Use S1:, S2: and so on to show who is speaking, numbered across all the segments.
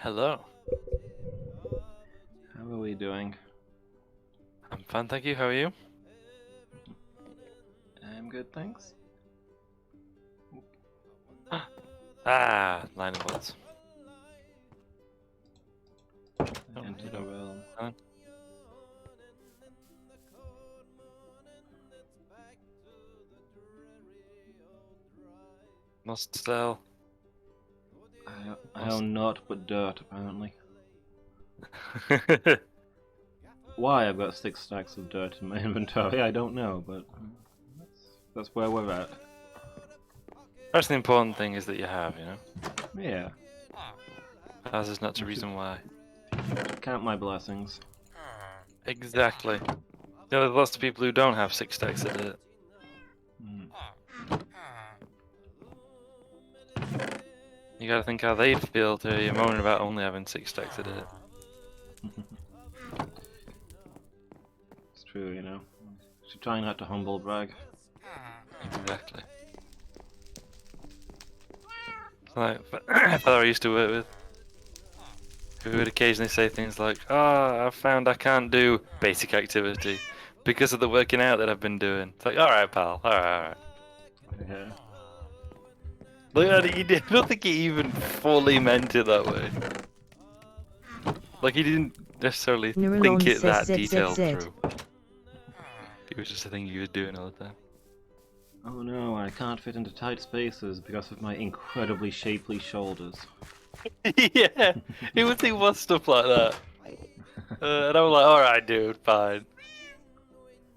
S1: Hello.
S2: How are we doing?
S1: I'm fine, thank you. How are you?
S2: I'm good, thanks.
S1: Lightning bolts.
S2: Enter the realm.
S1: Must sell.
S2: I own naught but dirt, apparently. Why I've got 6 stacks of dirt in my inventory, I don't know, but that's where we're at.
S1: That's the important thing is that you have, you know?
S2: Yeah,
S1: As is not the reason why.
S2: count my blessings.
S1: Exactly. You know, there's lots of people who don't have 6 stacks of it.
S2: Mm.
S1: You gotta think how they'd feel to hear you moaning about only having 6 stacks of it.
S2: It's true, you know. Should try not to humble brag.
S1: Exactly. It's like a fellow I used to work with, who would occasionally say things like, "Oh, I found I can't do basic activity because of the working out that I've been doing." It's like, alright, pal, alright.
S2: Yeah.
S1: Look at it, I don't think he even fully meant it that way. Like, he didn't necessarily think it that detailed through. It was just a thing he was doing all the time.
S2: Oh no, I can't fit into tight spaces because of my incredibly shapely shoulders.
S1: Yeah, he would think more stuff like that. And I was like, alright, dude, fine.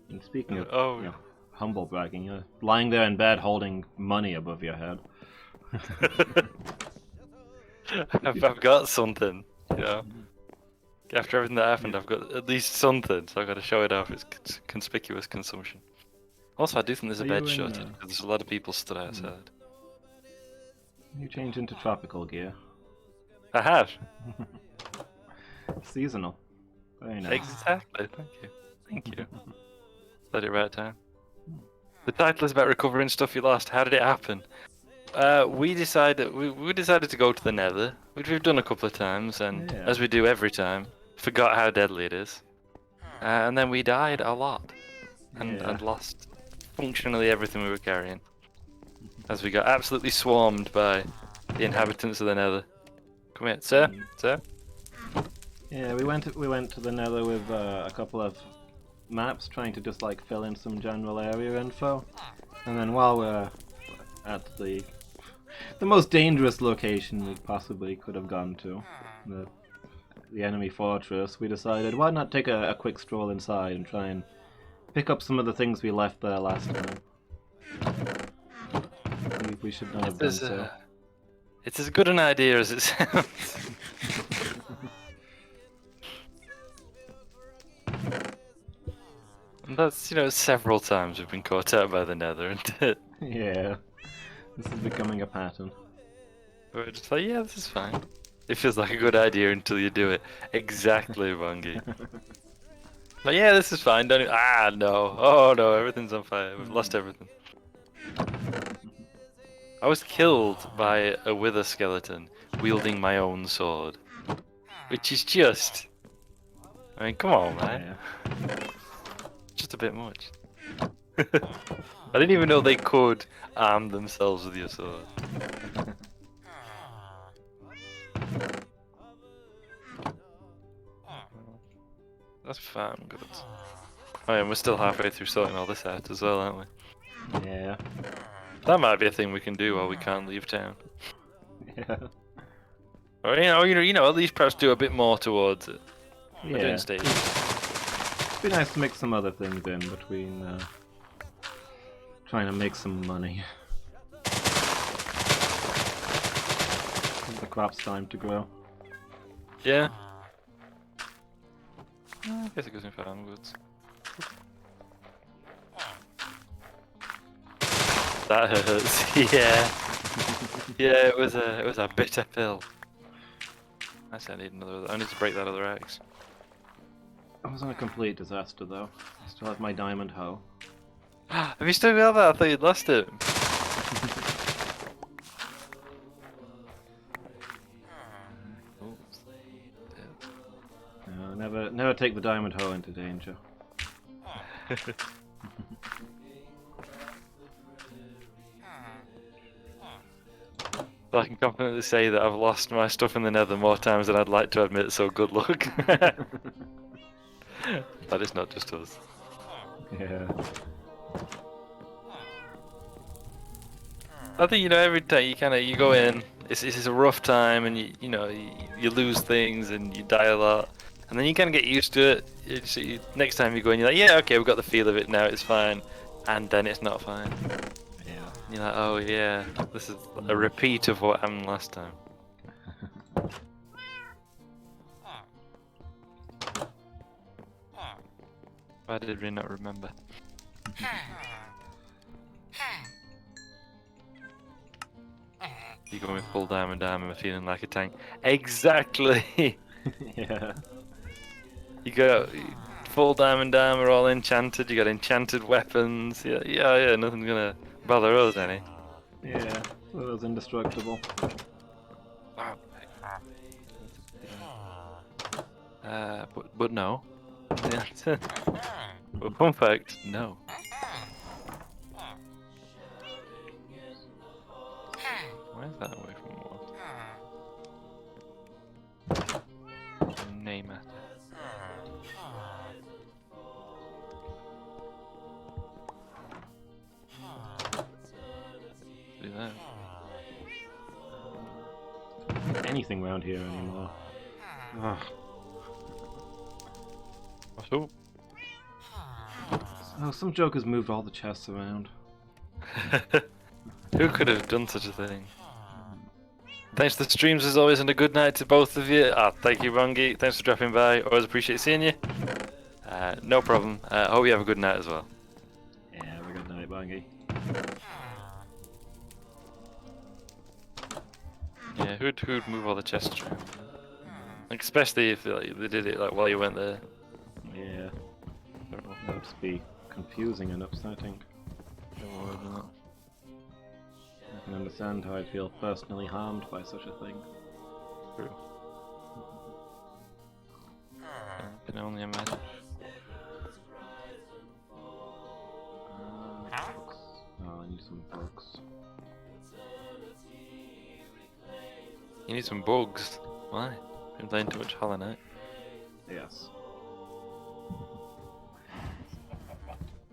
S2: And speaking of,
S1: Oh.
S2: you know, humble bragging, you're lying there in bed holding money above your head.
S1: I've got something, you know. After everything that happened, I've got at least something, so I've got to show it off. It's conspicuous consumption. Also, I do think there's a bed shortage because there's a lot of people stood outside.
S2: You change into tropical gear.
S1: I have.
S2: Seasonal. Very nice.
S1: Exactly. Thank you. Thank you. At the right time. The title is about recovering stuff you lost. How did it happen? We decided to go to the Nether, which we've done a couple of times, and as we do every time, forgot how deadly it is, and then we died a lot, and lost functionally everything we were carrying, as we got absolutely swarmed by the inhabitants of the Nether. Come here, sir, sir.
S2: Yeah, we went to the Nether with a couple of maps, trying to just like fill in some general area info, and then while we're at the most dangerous location we possibly could have gone to, the enemy fortress, we decided why not take a quick stroll inside and try and pick up some of the things we left there last time. We should not have done so.
S1: It's as good an idea as it sounds. And that's, you know, several times we've been caught out by the Nether, isn't it?
S2: Yeah, this is becoming a pattern.
S1: We're just like, yeah, this is fine. It feels like a good idea until you do it. Exactly, Bungie. But yeah, this is fine. Don't. No. Oh no, everything's on fire. We've lost everything. I was killed by a wither skeleton wielding my own sword, which is just. I mean, come on, man.
S2: Yeah.
S1: Just a bit much. I didn't even know they could arm themselves with your sword. That's fine, good. Oh yeah, we're still halfway through sorting all this out as well, aren't we?
S2: Yeah.
S1: That might be a thing we can do while we can't leave town.
S2: Yeah.
S1: Or you know, at least perhaps do a bit more towards it.
S2: Yeah.
S1: Doing stages.
S2: It'd be nice to mix some other things in between trying to make some money. The crop's time to grow.
S1: Yeah. I guess it goes in farm goods. That hurts. Yeah. Yeah, it was a bitter pill. Actually, I need another. I need to break that other axe.
S2: It wasn't a complete disaster though. I still have my diamond hoe.
S1: Have you still got that? I thought you'd lost it. Oops.
S2: Never take the diamond hoe into danger.
S1: So I can confidently say that I've lost my stuff in the nether more times than I'd like to admit, so good luck. That is not just us.
S2: Yeah.
S1: I think, every time you go in, it's a rough time, and you lose things and you die a lot, and then you kind of get used to it. Next time you go in, you're like, yeah, okay, we've got the feel of it now, it's fine, and then it's not fine.
S2: Yeah.
S1: You're like, oh yeah, this is a repeat of what happened last time. Why did we not remember? You going with full diamond armor, feeling like a tank. Exactly.
S2: Yeah.
S1: You got full diamond armor, all enchanted. You got enchanted weapons. Yeah. Nothing's gonna bother us any.
S2: Yeah. It was indestructible.
S1: But no. But fun fact, no. Why is that away from what? Name matter. Do that.
S2: Anything around here anymore. Ugh.
S1: So,
S2: Oh, some joker's moved all the chests around.
S1: who could have done such a thing? Thanks to the streams as always, and a good night to both of you. Thank you, Rangi. Thanks for dropping by. Always appreciate seeing you. No problem. Hope you have a good night as well.
S2: Yeah, have a good night, Bangy.
S1: Yeah, who'd move all the chests around? Like, especially if they did it while you went there.
S2: Yeah. That would just be confusing and upsetting. I can understand how I'd feel personally harmed by such a thing.
S1: True. I can only imagine.
S2: Books. Oh, I need some books.
S1: You need some bugs. Why? Been playing too much Hollow Knight.
S2: Yes.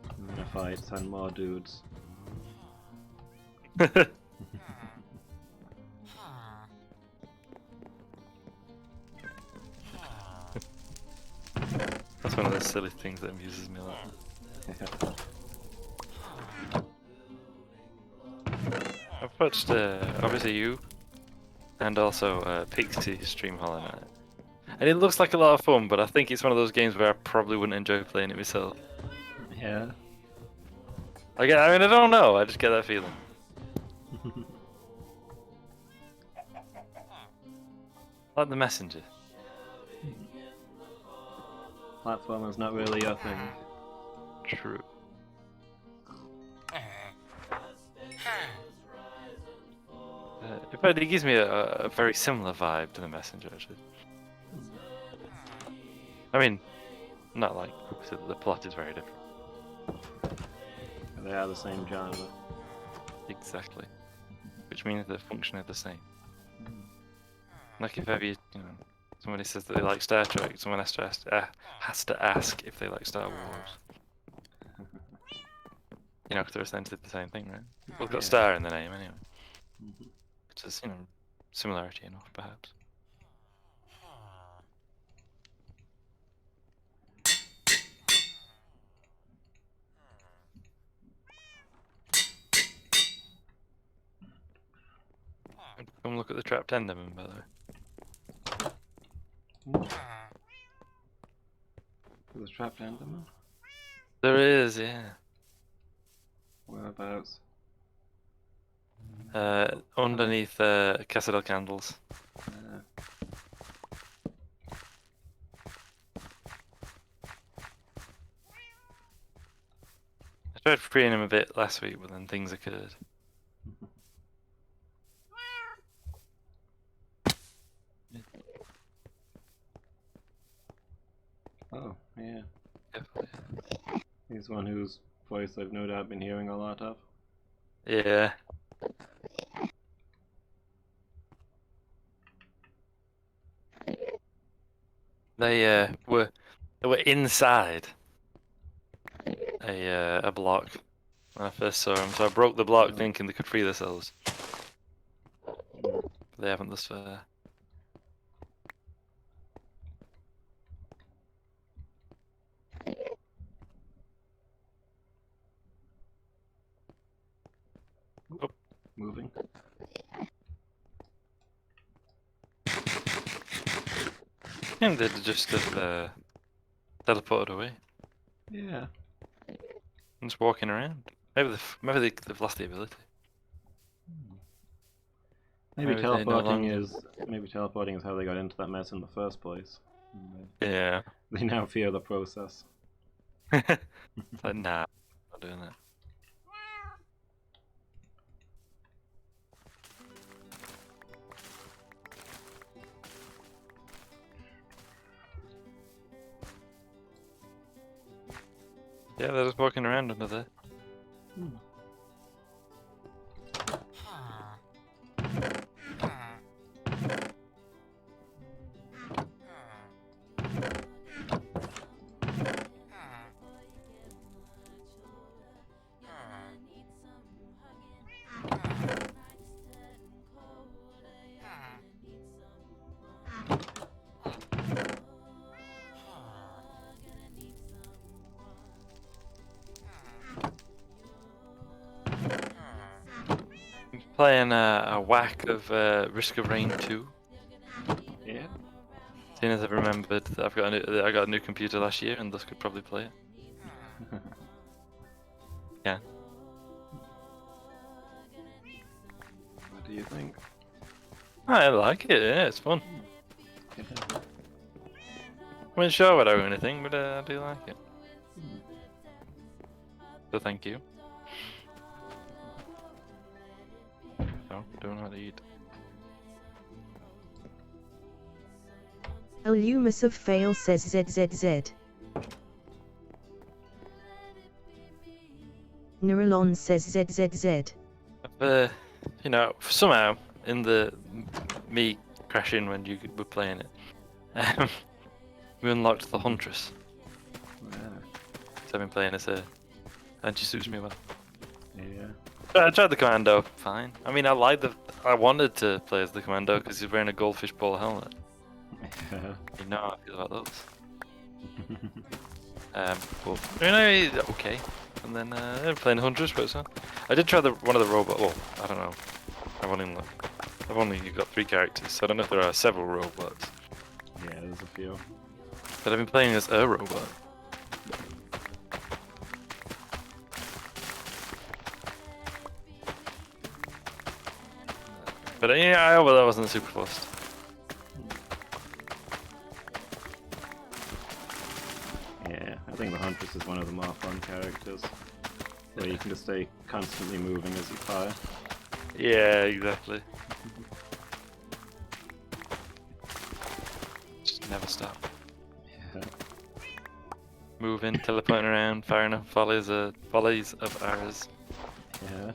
S2: I'm gonna fight 10 more dudes.
S1: That's one of those silly things that amuses me a lot. I've watched obviously you, and also Pixie stream Hollow Knight. And it looks like a lot of fun, but I think it's one of those games where I probably wouldn't enjoy playing it myself.
S2: Yeah.
S1: I don't know, I just get that feeling. Like The Messenger.
S2: Platformer's not really your thing.
S1: True. In fact, it gives me a very similar vibe to The Messenger, actually. I mean, not like, obviously the plot is very different.
S2: They are the same genre.
S1: Exactly. Which means they're functionally the same. Like if ever somebody says that they like Star Trek, someone has to ask if they like Star Wars. Because they're essentially the same thing, right? Well, it's got Star in the name anyway. Which is, similarity enough, perhaps. Come look at the trapped Enderman, by the way.
S2: There's a trapped Enderman?
S1: There is, yeah.
S2: Whereabouts?
S1: Underneath Cassadel Candles. I tried freeing him a bit last week, but then things occurred.
S2: He's one whose voice I've no doubt been hearing a lot of.
S1: Yeah. They were inside a block when I first saw them, so I broke the block thinking they could free themselves. But they haven't thus far. Oh.
S2: Moving.
S1: I think they'd just have teleported away.
S2: Yeah.
S1: And just walking around. Maybe they've lost the ability.
S2: Maybe
S1: Maybe they no
S2: teleporting
S1: longer-
S2: is how they got into that mess in the first place.
S1: Yeah.
S2: They now fear the process.
S1: It's like, nah, not doing that. Yeah, they're just walking around under there. Playing a whack of Risk of Rain 2.
S2: Yeah.
S1: Seeing as I've remembered that I got a new computer last year and thus could probably play it. Yeah.
S2: What do you think?
S1: I like it, yeah, it's fun. I wasn't sure whether I or anything, but I do like it. So thank you. So, don't know how to eat.
S3: Illumus of Fail says ZZZ. Neuralon says ZZZ.
S1: You know, somehow in the me crashing when you were playing it, we unlocked the Huntress.
S2: Yeah.
S1: So I've been playing as her, and she suits me well.
S2: Yeah.
S1: I tried the Commando, fine. I mean, I wanted to play as the Commando because he's wearing a goldfish ball helmet.
S2: Yeah.
S1: You know how I feel about those. But you know, okay. And then playing Huntress, but so I did try one of the robot. Well, I don't know. I've only got 3 characters, so I don't know if there are several robots.
S2: Yeah, there's a few.
S1: But I've been playing as a robot. But yeah, I hope that wasn't super fast.
S2: Yeah, I think the Huntress is one of the more fun characters. Where you can just stay constantly moving as you fire.
S1: Yeah, exactly. Just never stop.
S2: Yeah.
S1: Moving, teleporting around, firing up volleys of arrows.
S2: Yeah.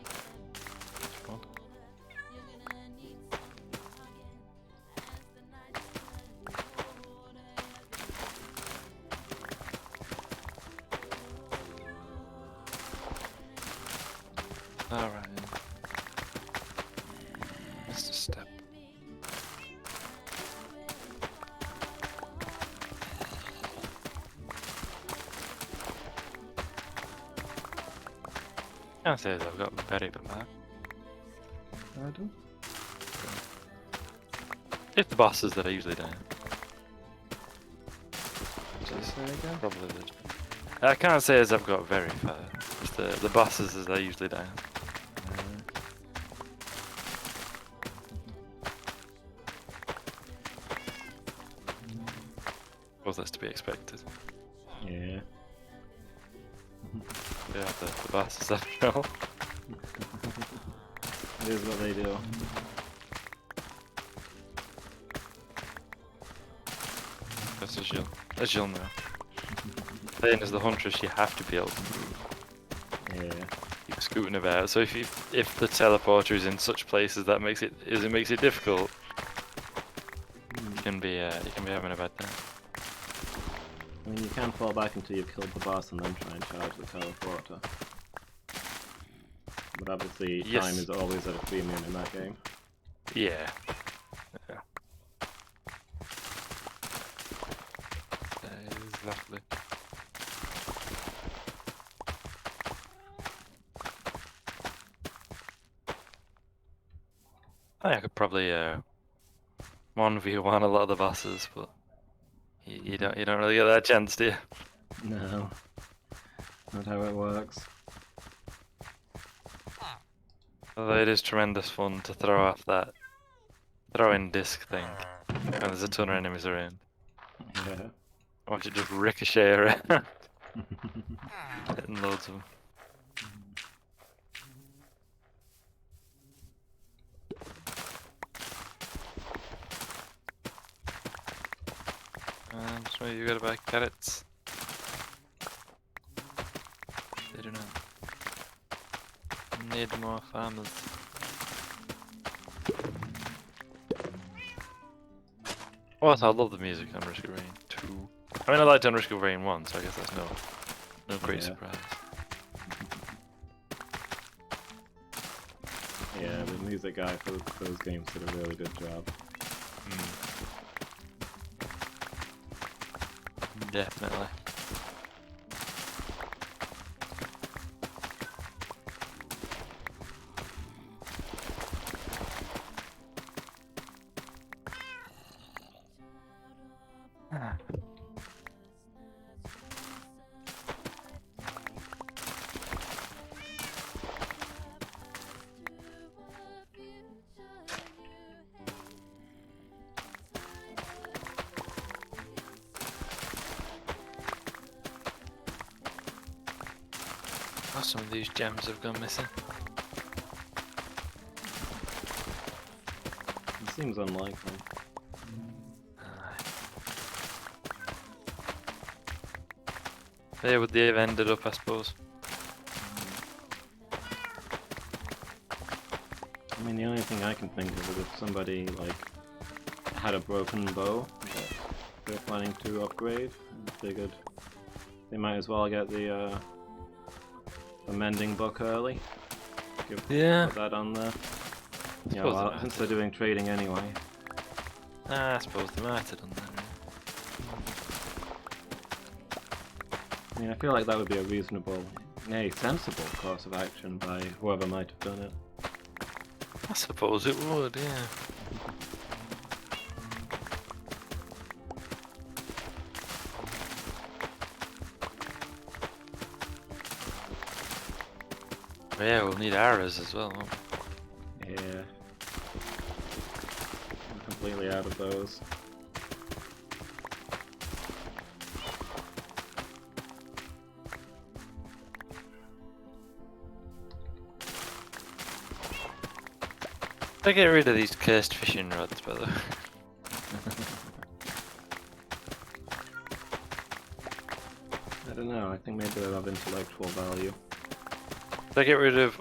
S1: Alright. Mr. Step. Can't say that I've got very bad back.
S2: I do.
S1: It's the bosses that I usually don't.
S2: Just there you go.
S1: Probably the... I can't say as I've got very far. It's the bosses as I usually don't. Was this to be expected?
S2: Yeah.
S1: Yeah, the bosses after all.
S2: It is what they do.
S1: As you'll know. Then as the huntress, you have to be able to move.
S2: Yeah.
S1: Keep scooting about. So if the teleporter is in such places that makes it difficult, you can be having a bad time.
S2: I mean, you can fall back until you've killed the boss and then try and charge the teleporter. But obviously,
S1: Yes.
S2: time is always at a premium in that game.
S1: Yeah. Exactly. I could probably 1v1 a lot of the bosses, but you don't really get that chance, do you?
S2: No. Not how it works.
S1: Although it is tremendous fun to throw off that throw-in disc thing when there's a ton of enemies around.
S2: Yeah.
S1: Watch it just ricochet around, hitting loads of them. Just maybe you gotta buy carrots. They do not need more farmers. Also, I love the music on Risk of Rain 2. I mean, I liked on Risk of Rain 1, so I guess that's no great
S2: Yeah.
S1: surprise.
S2: Yeah, the music guy for those games did a really good job.
S1: Definitely. Oh, some of these gems have gone missing.
S2: It seems unlikely.
S1: Where would they have ended up, I suppose?
S2: I mean, the only thing I can think of is if somebody, like, had a broken bow that they're planning to upgrade, and figured they might as well get the mending book early.
S1: Yeah.
S2: Put that on there. Yeah,
S1: Suppose
S2: well,
S1: they
S2: since
S1: might
S2: they're doing trading anyway.
S1: I suppose they might have done that.
S2: I mean, I feel like that would be a reasonable, nay, sensible course of action by whoever might have done it.
S1: I suppose it would, yeah. Yeah, we'll need arrows as well, won't we?
S2: Yeah. I'm completely out of those.
S1: I get rid of these cursed fishing rods, by the way.
S2: I don't know, I think maybe they're of intellectual value.
S1: I get rid of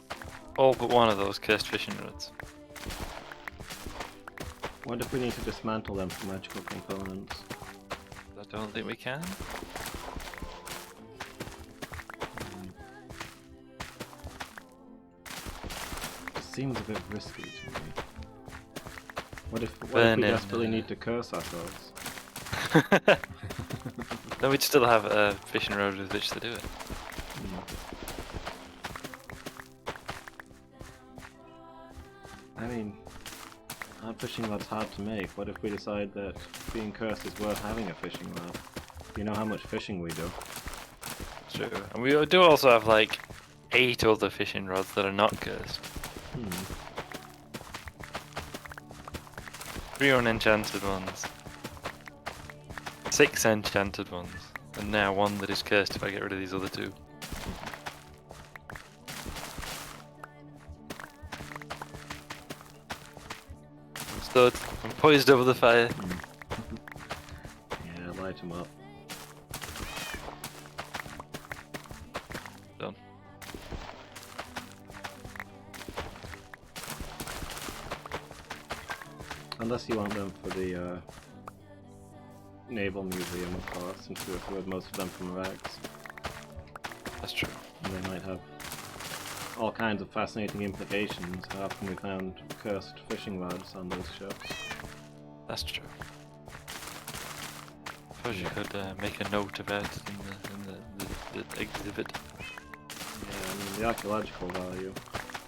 S1: all but one of those cursed fishing rods.
S2: What if we need to dismantle them for magical components?
S1: I don't think we can.
S2: It seems a bit risky to me. What if we
S1: Burn it,
S2: desperately need to curse ourselves?
S1: Then we'd still have a fishing rod with which to do it.
S2: I mean, our fishing rod's hard to make. What if we decide that being cursed is worth having a fishing rod? You know how much fishing we do.
S1: True. And we do also have like 8 other fishing rods that are not cursed. 3 unenchanted ones. 6 enchanted ones. And now 1 that is cursed if I get rid of these other 2. I'm stood. I'm poised over the fire.
S2: Yeah, light them up. Unless you want them for the Naval Museum, of course, since we recovered most of them from wrecks.
S1: That's true.
S2: And they might have all kinds of fascinating implications. How often we found cursed fishing rods on those ships.
S1: That's true. Suppose you could make a note of it in the exhibit.
S2: Yeah, I mean, the archaeological value,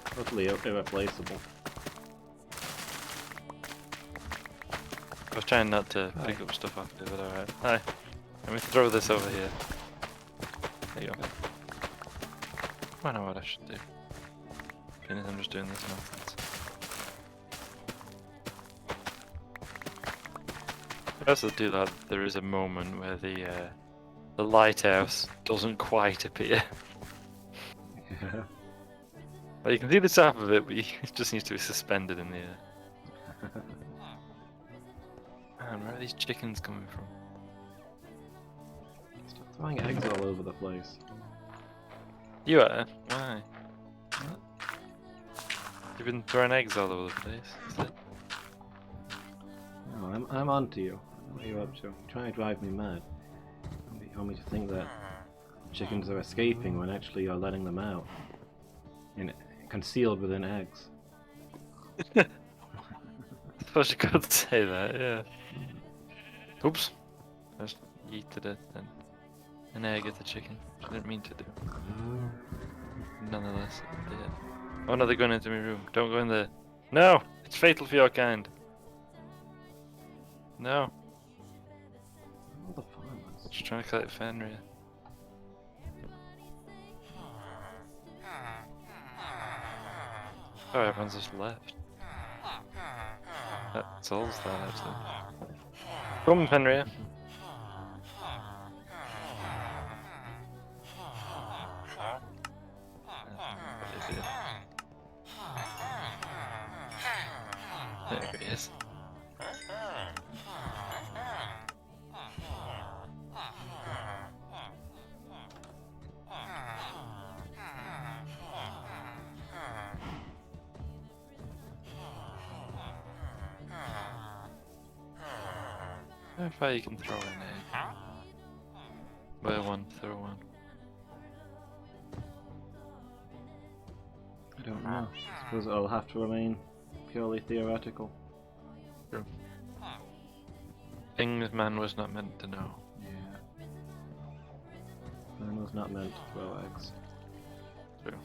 S2: totally irreplaceable.
S1: I was trying not to pick up stuff off there, but alright. Hi. Let me throw this over here. There you go. I know what I should do. Being as I'm just doing this nonsense. I also do that. There is a moment where the lighthouse doesn't quite appear.
S2: Yeah.
S1: Well, you can see the top of it, but it just needs to be suspended in the air. Man, where are these chickens coming from?
S2: Stop throwing eggs all over the place.
S1: You are? Why? What? You've been throwing eggs all over the place. Is it?
S2: No, I'm on to you. I know what you're up to. You're trying to drive me mad. You want me to think that chickens are escaping when actually you're letting them out. Concealed within eggs.
S1: I suppose you could say that, yeah. Oops. I just yeeted an egg at the chicken. I didn't mean to do. Nonetheless, I did. Oh no, they're going into my room. Don't go in there. No! It's fatal for your kind. No.
S2: All the farmers.
S1: Just trying to collect Fenrir. Oh, everyone's just left. That solves that, actually. Come, Fenrir. There he is. How far you can throw an egg? Buy one, throw one.
S2: I don't know. I suppose it'll have to remain purely theoretical.
S1: True. Things man was not meant to know.
S2: Yeah. Man was not meant to throw eggs.
S1: True.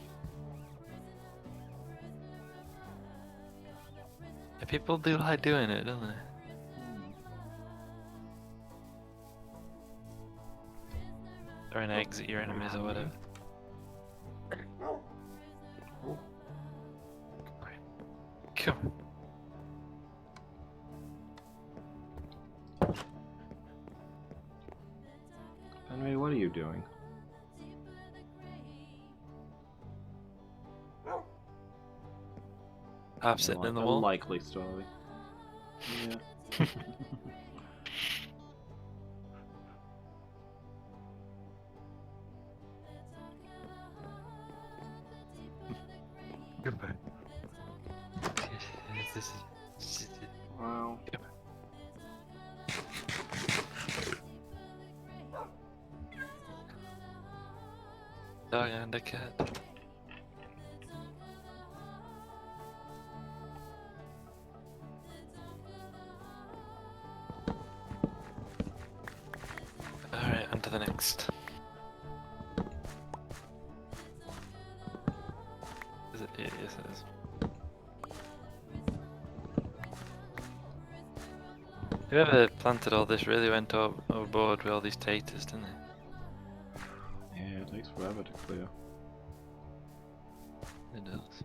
S1: Yeah, people do like doing it, don't they? Throwing eggs at your enemies or whatever. Come on.
S2: Henry, what are you doing?
S1: Half sitting in the
S2: A
S1: wall.
S2: likely story. Yeah.
S1: Goodbye.
S2: Wow.
S1: Dog and a cat. Alright, on to the next. Is it? Yes, it is. Whoever planted all this really went overboard with all these taters, didn't they?
S2: Yeah, it takes forever to clear.
S1: It does.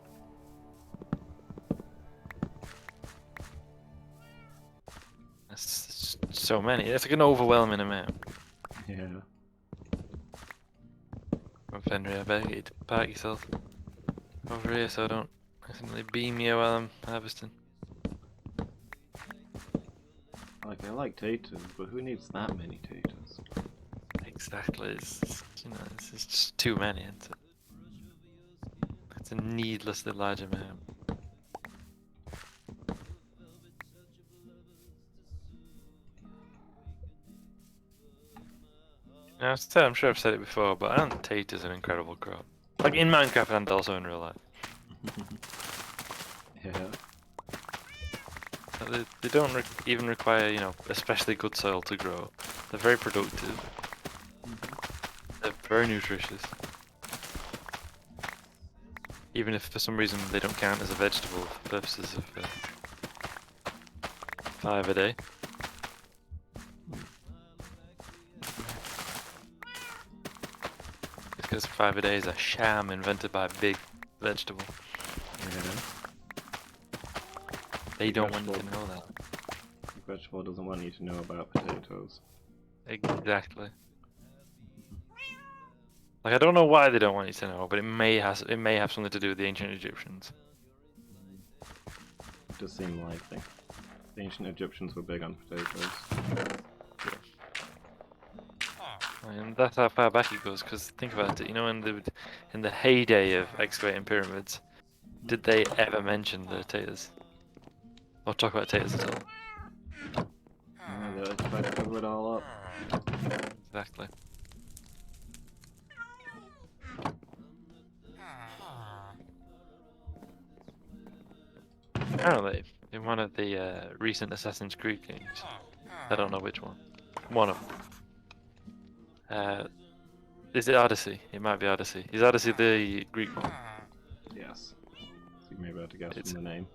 S1: That's so many. That's like an overwhelming amount.
S2: Yeah.
S1: From Fenrir, I better get you to park yourself over here so I don't accidentally beam you while I'm harvesting.
S2: I like taters, but who needs that many taters?
S1: Exactly. It's just too many, isn't it? It's a needlessly large amount. I'm sure I've said it before, but tate is an incredible crop. Like in Minecraft and also in real life.
S2: Yeah.
S1: They don't even require, you know, especially good soil to grow. They're very productive. They're very nutritious. Even if for some reason they don't count as a vegetable for purposes of 5 a day. Because 5 a day is a sham invented by a big vegetable.
S2: Yeah.
S1: They don't want you to know that.
S2: Vegetable doesn't want you to know about potatoes.
S1: Exactly. Like I don't know why they don't want you to know, but it may have something to do with the ancient Egyptians.
S2: It does seem likely. The ancient Egyptians were big on potatoes.
S1: And that's how far back it goes. Because think about it, you know, in the heyday of excavating pyramids, did they ever mention the taters? Or talk about taters at all?
S2: Yeah, they tried to cover it all up.
S1: Exactly. Apparently, in one of the recent Assassin's Creed games, I don't know which one. One of them. Is it Odyssey? It might be Odyssey. Is Odyssey the Greek one?
S2: Yes. So you may be able to guess
S1: It's-
S2: from the name.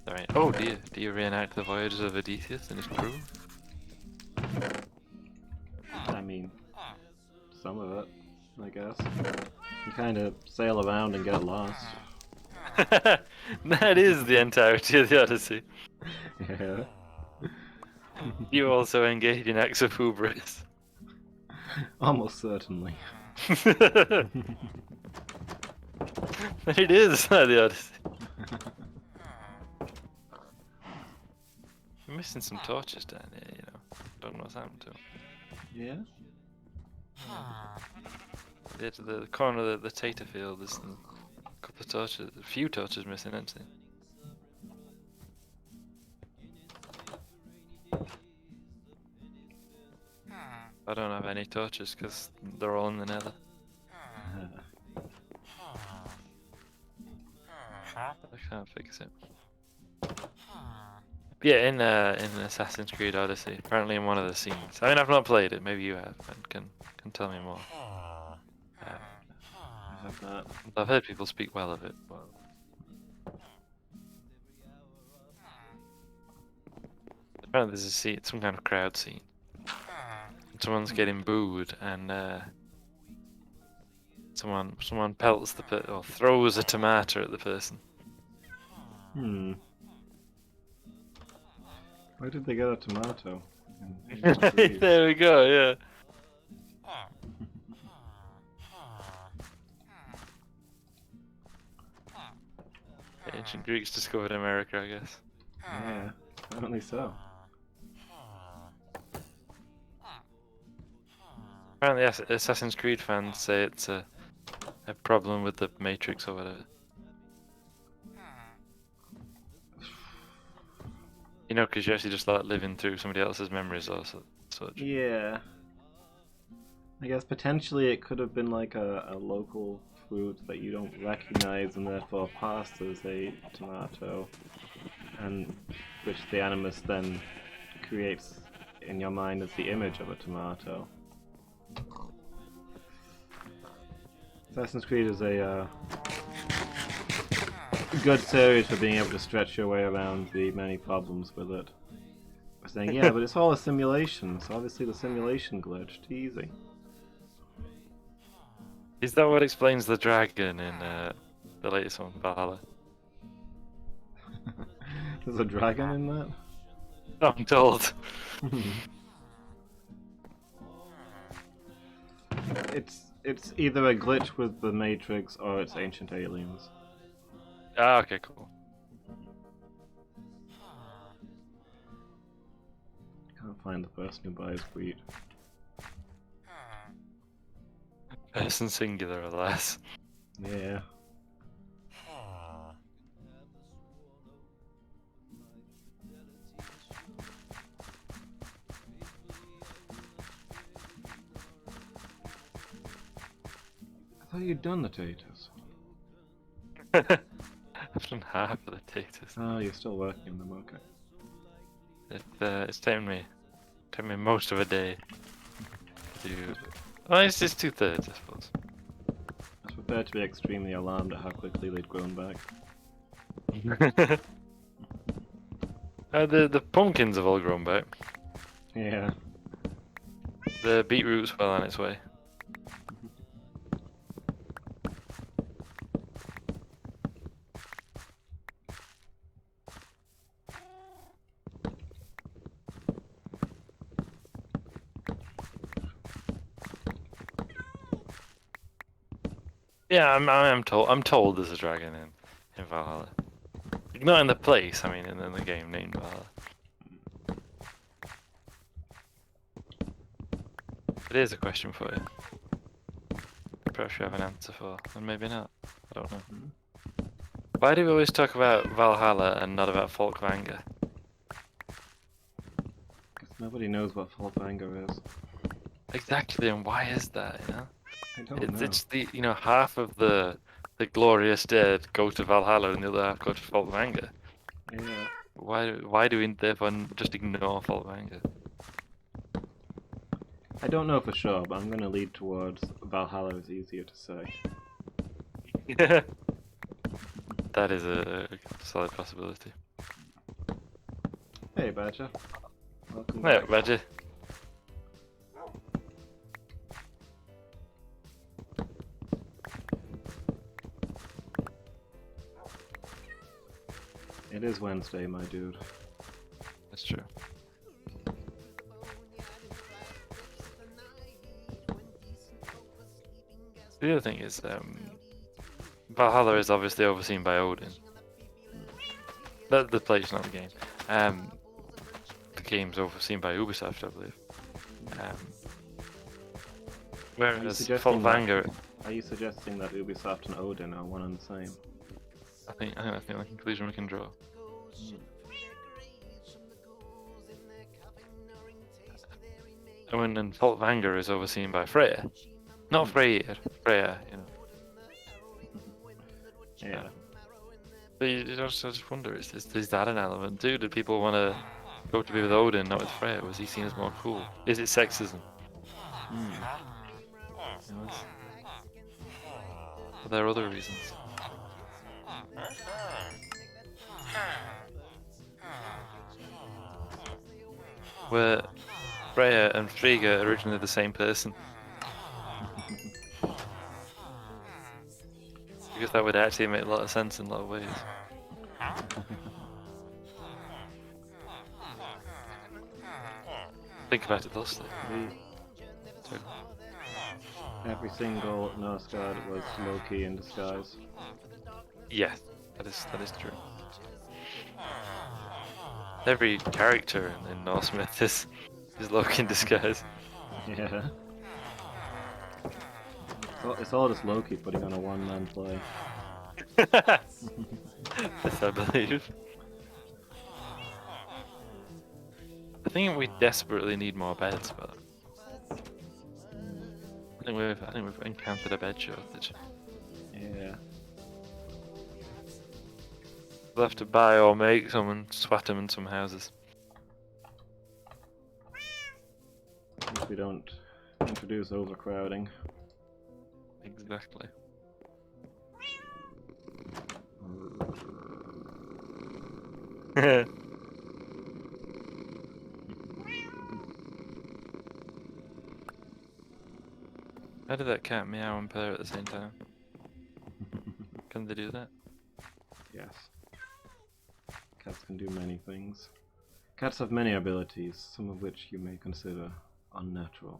S1: Alright. Oh dear. Do you reenact the voyages of Odysseus and his crew?
S2: I mean, some of it, I guess. You kind of sail around and get lost.
S1: That is the entirety of the Odyssey.
S2: Yeah.
S1: You also engage in acts of hubris.
S2: Almost certainly.
S1: It is the Odyssey. I'm missing some torches down here, you know. Don't know what's happened to them.
S2: Yeah?
S1: The corner of the tater field, there's a couple of torches, a few torches missing, actually. I don't have any torches because they're all in the nether. I can't fix it. Yeah, in Assassin's Creed Odyssey, apparently in one of the scenes. I mean, I've not played it. Maybe you have and can tell me more.
S2: I have that.
S1: I've heard people speak well of it. But... apparently, there's a scene, some kind of crowd scene. Someone's getting booed, and someone pelts or throws a tomato at the person.
S2: Hmm. Where did they get a tomato? In Greece?
S1: There we go. Yeah. Ancient Greeks discovered America, I guess.
S2: Yeah, apparently so.
S1: Apparently, Assassin's Creed fans say it's a problem with the Matrix or whatever. You know, because you're actually just like living through somebody else's memories or such.
S2: Yeah. I guess potentially it could have been like a local fruit that you don't recognize and therefore passed as a tomato, and which the animus then creates in your mind as the image of a tomato. Assassin's Creed is a good series for being able to stretch your way around the many problems with it. By saying, yeah, but it's all a simulation, so obviously the simulation glitched. Easy.
S1: Is that what explains the dragon in the latest one, Valhalla?
S2: There's a dragon in that?
S1: No, I'm told.
S2: It's either a glitch with the Matrix or it's ancient aliens.
S1: Ah, okay, cool.
S2: Can't find the person who buys wheat.
S1: Person singular, alas.
S2: Yeah. thought you'd done the taters.
S1: I've done half of the taters.
S2: Oh, you're still working on them, okay.
S1: It's taken me most of a day to do. Oh, it's just 2/3, I suppose.
S2: I was prepared to be extremely alarmed at how quickly they'd grown back.
S1: The pumpkins have all grown back.
S2: Yeah.
S1: The beetroot's well on its way. Yeah, I'm told there's a dragon in Valhalla. Not in the place, I mean in the game named Valhalla. It is a question for you. Perhaps you have an answer for, and maybe not. I don't know. Why do we always talk about Valhalla and not about Folkvanger?
S2: Because nobody knows what Folkvanger is.
S1: Exactly, and why is that, you know?
S2: I don't know.
S1: It's the, you know, half of the glorious dead go to Valhalla and the other half go to Folkvanger.
S2: Yeah.
S1: Why do we therefore just ignore Folkvanger?
S2: I don't know for sure, but I'm gonna lead towards Valhalla is easier to say.
S1: That is a solid possibility.
S2: Hey, Badger. Welcome
S1: Yeah,
S2: back.
S1: Badger.
S2: It is Wednesday, my dude.
S1: That's true. The other thing is, Valhalla is obviously overseen by Odin. The place, not the game. The game's overseen by Ubisoft, I believe. Whereas Folkvanger,
S2: Are you suggesting that Ubisoft and Odin are one and the same?
S1: I think that's the only conclusion we can draw. And Folkvanger is overseen by Freya. Not Freyr, Freya, you know.
S2: Yeah.
S1: But I just wonder, is that an element too? Did people want to go to be with Odin, not with Freya? Was he seen as more cool? Is it sexism? You know, are there other reasons? Were Freya and Frigga originally the same person? Because that would actually make a lot of sense in a lot of ways. Think about it thusly.
S2: Every single Norse god was Loki in disguise.
S1: Yes, that is true. Every character in Norse myth is Loki in disguise.
S2: Yeah. It's all just Loki putting on a one-man play.
S1: Yes, I believe. I think we desperately need more beds, but I think we've encountered a bed shortage.
S2: Yeah.
S1: We'll have to buy or make some and swat them in some houses.
S2: If we don't introduce overcrowding.
S1: Exactly. How did that cat meow and purr at the same time? Can they do that?
S2: Yes. Cats can do many things. Cats have many abilities, some of which you may consider unnatural.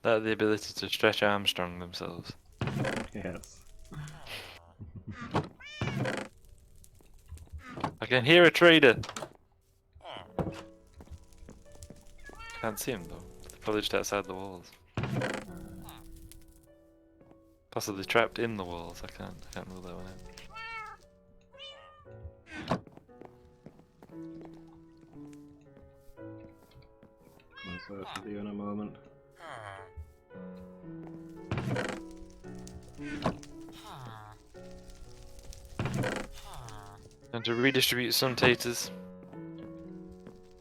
S1: That the ability to stretch Armstrong themselves.
S2: Yes.
S1: I can hear a trader! Can't see him though. They're probably just outside the walls. Possibly trapped in the walls. I can't rule that one out.
S2: I'll search with you in a moment.
S1: And to redistribute some taters,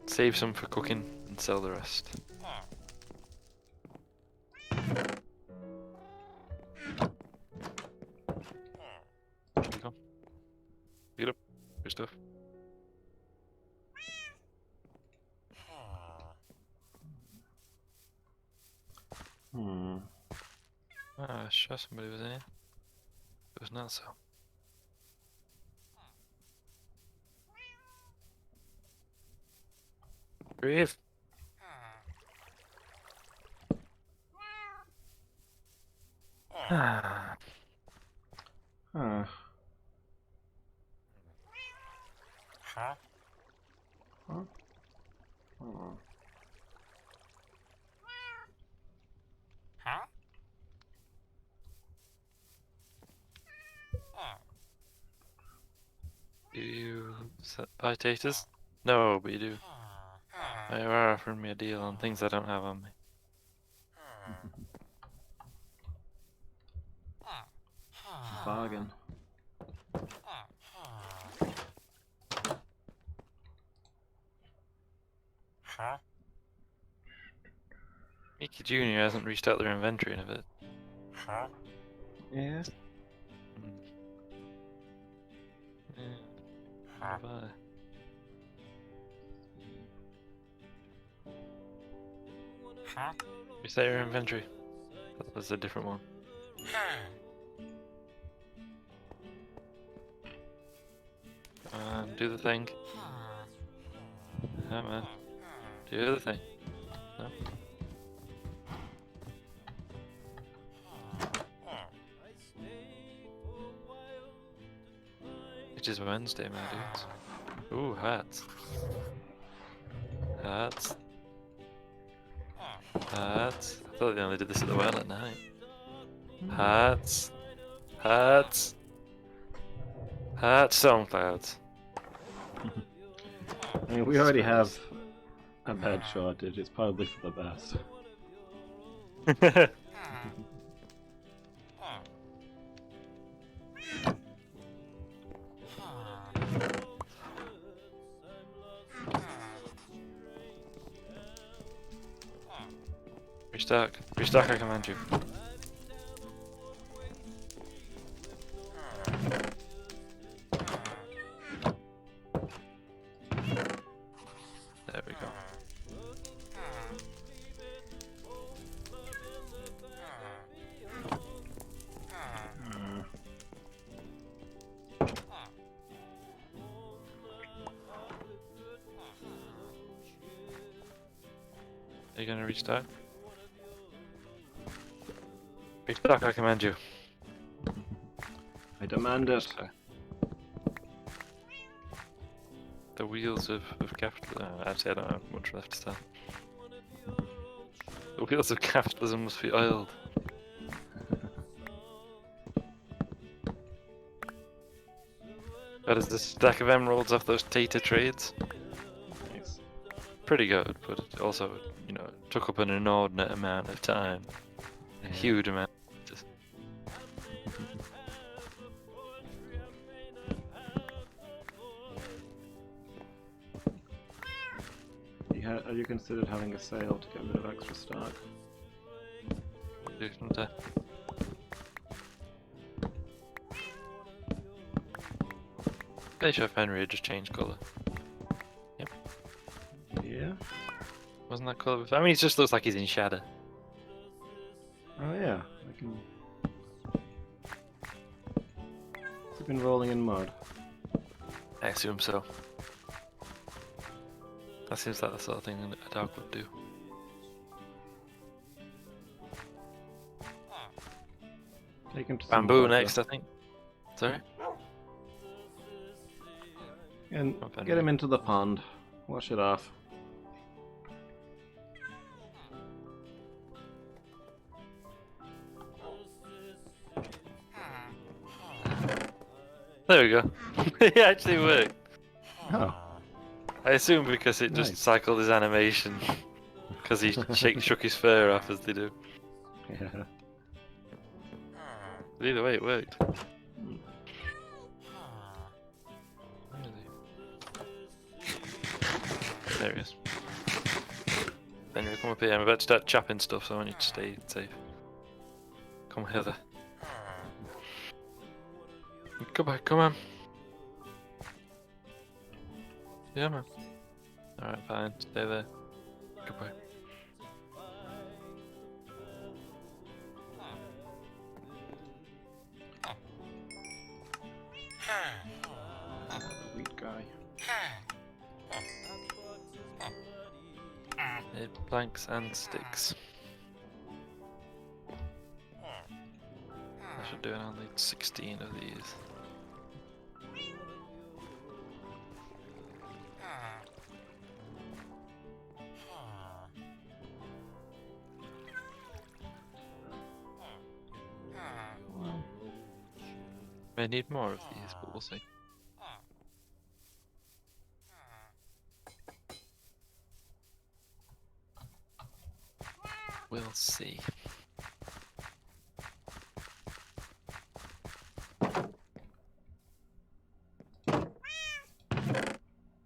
S1: save some for cooking, and sell the rest. There you go. Pick it up. Your stuff. Ah, sure somebody was in here. It was not so. Breathe. Ah.
S2: Huh. Huh? Oh.
S1: Do you buy taters? No, but you do. You are offering me a deal on things I don't have on me.
S2: Bargain.
S1: Mickey Jr. hasn't reached out their inventory in a bit.
S2: Yeah.
S1: Yeah. Bye. Reset your inventory. That was a different one. Do the thing. Yeah, man. Do the thing. No? It is Wednesday, my dudes. Ooh, hats. Hats. Hats. I thought they only did this at the well at night. Hats. Hats. Hats. Storm clouds.
S2: I mean, we already have a bed shortage. It's probably for the best.
S1: Restock. Restock, I command you. There we go. Are you gonna restock? Restock, I command you.
S2: I demand it.
S1: Restock. The wheels of capitalism. Actually, I don't have much left to tell. The wheels of capitalism must be oiled. That is the stack of emeralds off those Tata trades.
S2: Nice.
S1: Pretty good, but it also, you know, took up an inordinate amount of time. A huge amount.
S2: Have you considered having a sale to get rid of extra stock?
S1: Do sometime. Pretty sure Henry had just changed colour. Yep.
S2: Yeah?
S1: Wasn't that colour before? I mean, it just looks like he's in shadow.
S2: Oh yeah, I can... Has it been rolling in mud?
S1: I assume so. That seems like the sort of thing that a dog would do.
S2: Take him to some
S1: Bamboo
S2: water.
S1: next, I think. Sorry?
S2: And
S1: Oh,
S2: get
S1: Henry.
S2: him into the pond. Wash it off.
S1: There we go. It actually worked.
S2: Oh.
S1: I assume because it just
S2: Nice.
S1: cycled his animation Because he shook his fur off as they do.
S2: Yeah.
S1: But either way, it worked.
S2: Hmm.
S1: Where is he? There he is. Then you come up here. I'm about to start chopping stuff, so I want you to stay safe. Come hither. Come on, come on. Yeah, man. Alright, fine. Stay there. Goodbye.
S2: Wheat guy.
S1: Planks and sticks. I should do it. I'll need 16 of these.
S2: Well,
S1: May need more of these, but we'll see. We'll see.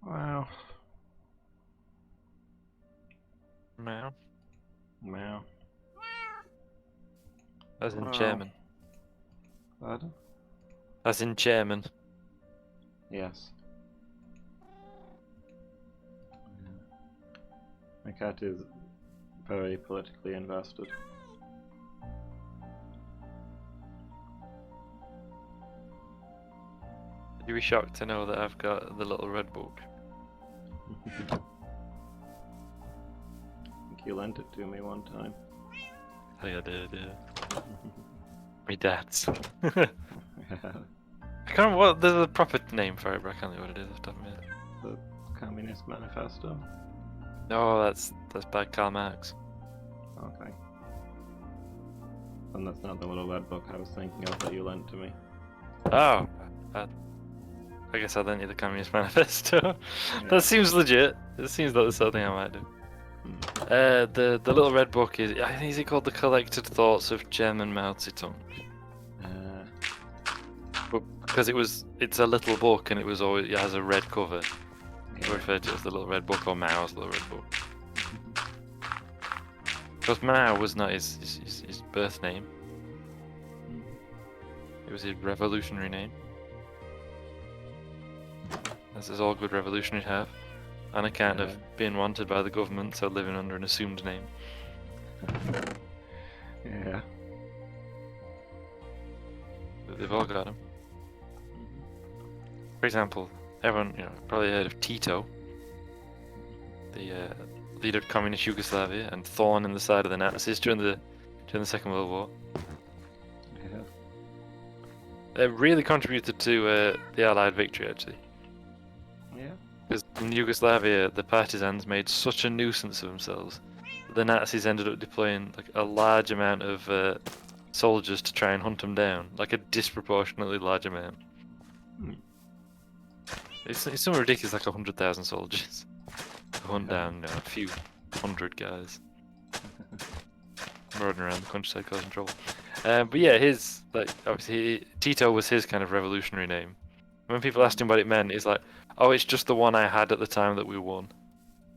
S2: wow.
S1: Meow.
S2: Meow.
S1: As in
S2: Wow.
S1: German.
S2: Pardon?
S1: As in German.
S2: Yes. My cat is very politically invested.
S1: You'd be shocked to know that I've got the little red book.
S2: I think you lent it to me one time.
S1: I think I did, yeah. My dad's. I can't remember what there's a proper name for it, but I can't think what it is off the top of my head.
S2: The Communist Manifesto.
S1: No, that's by Karl Marx.
S2: Okay. And that's not the little red book I was thinking of that you lent to me.
S1: Oh, I guess I lent you the Communist Manifesto.
S2: Yeah.
S1: That seems legit. It seems like the sort of thing I might do. The little red book is, I think, is it called The Collected Thoughts of German Mao Zedong? But because it's a little book and it has a red cover. I refer to it as the little red book or Mao's little red book. Because Mao was not his birth name. It was his revolutionary name. As is all good revolutionaries have. On account of being wanted by the government, so living under an assumed name.
S2: Yeah.
S1: But they've all got them. For example, everyone probably heard of Tito, the leader of communist Yugoslavia and thorn in the side of the Nazis during the Second World War.
S2: Yeah.
S1: It really contributed to the Allied victory, actually.
S2: Yeah.
S1: Because in Yugoslavia, the partisans made such a nuisance of themselves that the Nazis ended up deploying like a large amount of soldiers to try and hunt them down, like a disproportionately large amount.
S2: Hmm.
S1: It's something ridiculous, like 100,000 soldiers to hunt down a few hundred guys riding around the countryside causing trouble. But yeah, obviously Tito was his kind of revolutionary name. When people asked him what it meant, he's like, "Oh, it's just the one I had at the time that we won.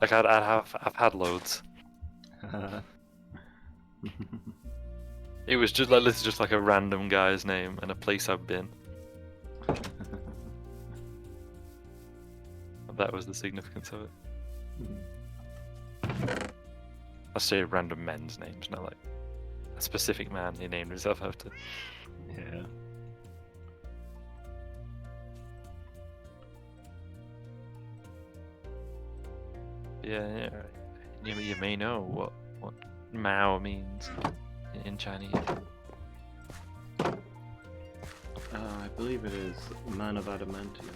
S1: Like I've had loads." It was just like this is just like a random guy's name and a place I've been. That was the significance of it. I say random men's names, not like a specific man he named himself after.
S2: Yeah.
S1: Yeah. You may know what Mao means in Chinese.
S2: I believe it is Man of Adamantium.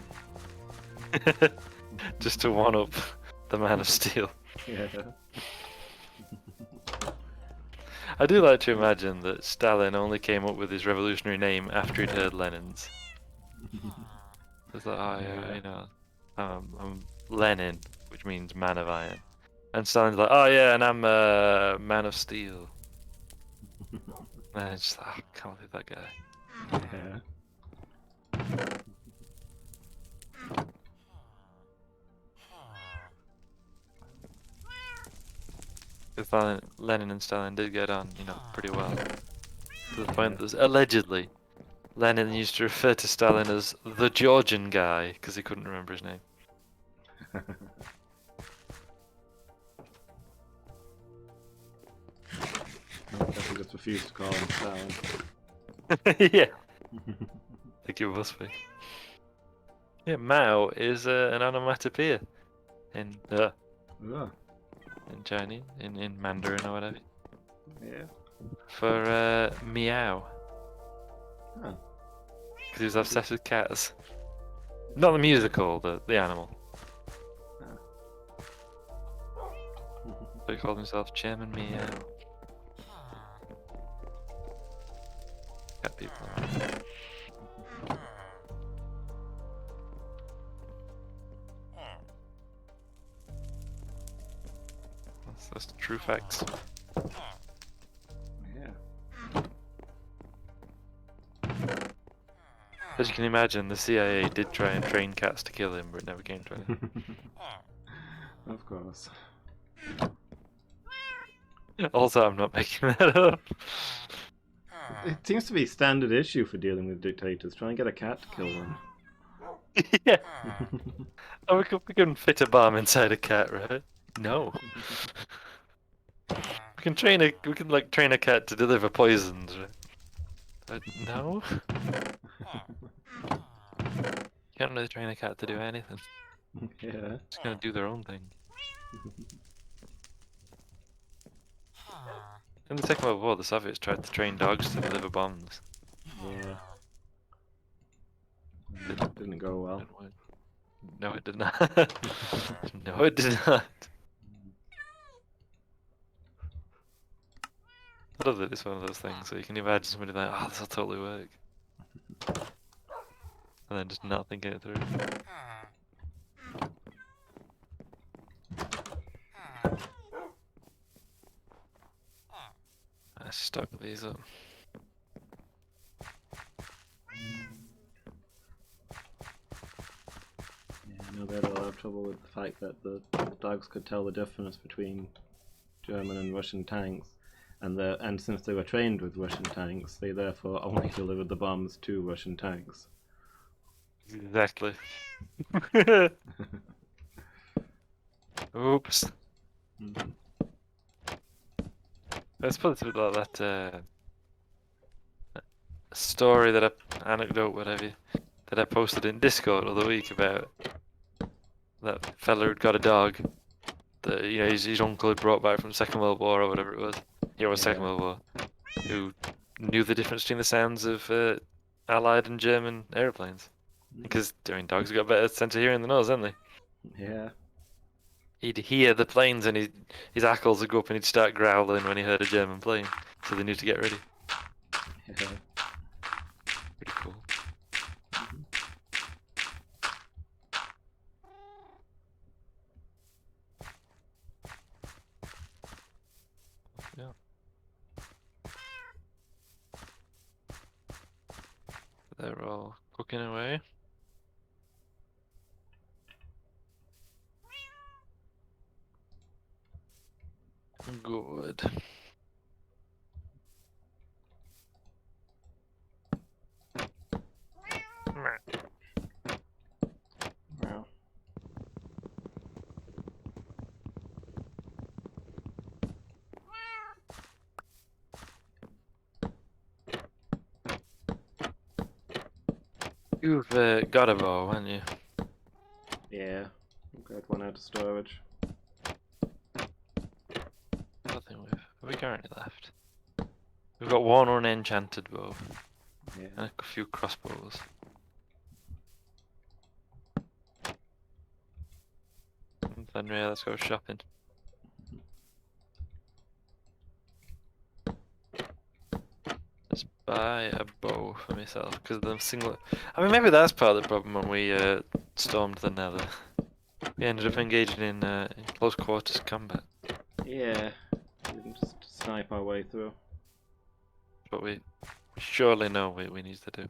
S1: Just to one up the Man of Steel.
S2: Yeah.
S1: I do like to imagine that Stalin only came up with his revolutionary name after he'd heard Lenin's. It's like, I'm Lenin, which means Man of Iron. And Stalin's like, oh yeah, and I'm a man of steel. And it's just, oh, I can't believe that guy.
S2: Yeah.
S1: Lenin and Stalin did get on, pretty well. To the point that allegedly, Lenin used to refer to Stalin as the Georgian guy because he couldn't remember his name.
S2: I guess he just refused to call him Stalin.
S1: Yeah, I think it must be. Yeah, Mao is an onomatopoeia in
S2: Oh,
S1: in Chinese, in Mandarin or whatever,
S2: yeah.
S1: for meow.
S2: Huh.
S1: Because he was obsessed with cats. Not the musical, the animal. So he called himself Chairman Meow. Cat people. That's the true facts.
S2: Yeah.
S1: As you can imagine, the CIA did try and train cats to kill him, but it never came to it.
S2: Of course.
S1: Also, I'm not making that up.
S2: It seems to be standard issue for dealing with dictators. Try and get a cat to kill them.
S1: Yeah. Oh, we can fit a bomb inside a cat, right? No. We can train a cat to deliver poisons, right? But no. You can't really train a cat to do anything.
S2: Yeah.
S1: It's gonna do their own thing. In the Second World War, the Soviets tried to train dogs to deliver bombs.
S2: Yeah. It didn't go well.
S1: No, it did not. No, it did not. I love that it's one of those things, so you can imagine somebody like, oh, this will totally work. And then just not thinking it through. I stuck these up.
S2: Yeah, no, they had a lot of trouble with the fact that the dogs could tell the difference between German and Russian tanks, and since they were trained with Russian tanks, they therefore only delivered the bombs to Russian tanks.
S1: Exactly. Oops.
S2: Mhm.
S1: I suppose it's like that story anecdote, whatever, that I posted in Discord the other week about that fella who'd got a dog that his uncle had brought back from Second World War or whatever it was. Yeah, it was Second
S2: Yeah.
S1: World War. Who knew the difference between the sounds of Allied and German airplanes? Because dogs have got better sense of hearing than us, haven't they?
S2: Yeah.
S1: He'd hear the planes and his hackles would go up and he'd start growling when he heard a German plane, so they knew to get ready.
S2: Yeah.
S1: Pretty cool. Yeah. They're all cooking away. Good.
S2: Wow.
S1: You've got a bow, haven't you?
S2: Yeah. Got one out of storage.
S1: Nothing have we currently left? We've got one unenchanted bow
S2: Yeah.
S1: and a few crossbows. Then yeah, let's go shopping. Let's buy a bow for myself because the single. I mean, maybe that's part of the problem when we stormed the Nether. We ended up engaging in close quarters combat.
S2: Yeah, we can just snipe our way through.
S1: What we surely know we need to do.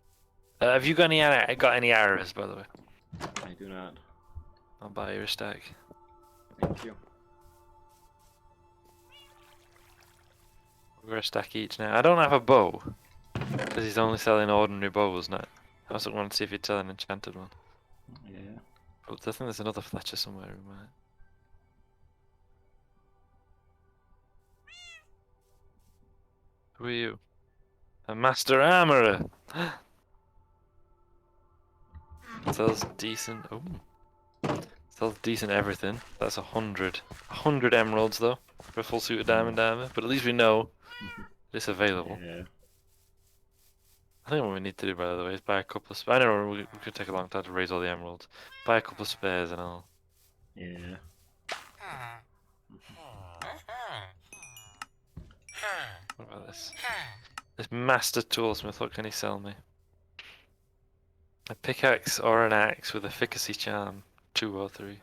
S1: Have you got any arrows, by the way?
S2: I do not.
S1: I'll buy you a stack.
S2: Thank you.
S1: We're a stack each now. I don't have a bow, because he's only selling ordinary bows now. I also want to see if he'd sell an enchanted one.
S2: Yeah.
S1: But I think there's another Fletcher somewhere we might. Who are you? A master armorer! Sells decent. Oh. Sells decent everything. That's 100. 100 emeralds though, for a full suit of diamond armor. But at least we know it's available.
S2: Yeah.
S1: I think what we need to do, by the way, is buy a couple of. I know we could take a long time to raise all the emeralds. Buy a couple of spares and all.
S2: Yeah.
S1: What about this? This master toolsmith. What can he sell me? A pickaxe or an axe with efficacy charm, 2 or 3.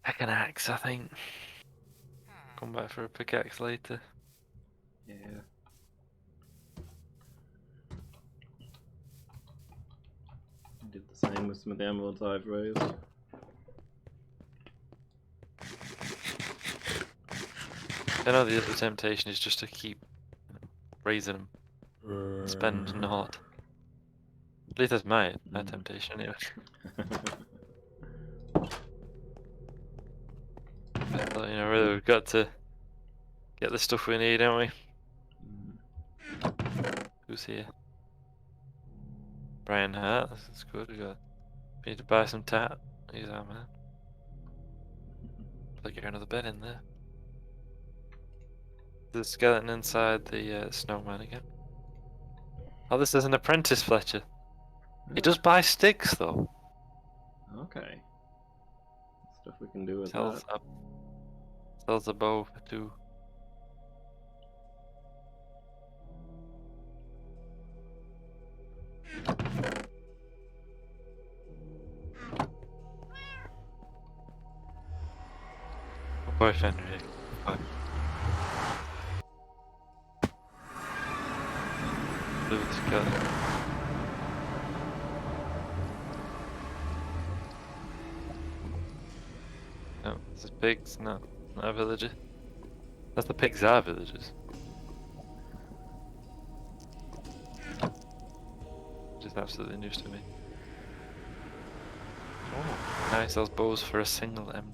S1: Heck, an axe, I think. Come back for a pickaxe later.
S2: Yeah. I did the same with some of the emeralds I've raised.
S1: I know the other temptation is just to keep raising them. Spend not. At least that's my temptation anyway. But, you know, really, we've got to get the stuff we need, don't we? Who's here? Brian Hart, that's good. We need to buy some tat. He's our man. Plug another bed in there. The skeleton inside the snowman again. Oh, this is an apprentice Fletcher. He does buy sticks though.
S2: Okay. Stuff we can do with
S1: Sells
S2: that.
S1: sells a bow for 2. Good boy, Fenrir. Good boy. Blue skeleton. No, this is pigs, not a villager. That's the pigs are villagers. Which is absolutely news to me. Oh, now he sells bows for a single emerald.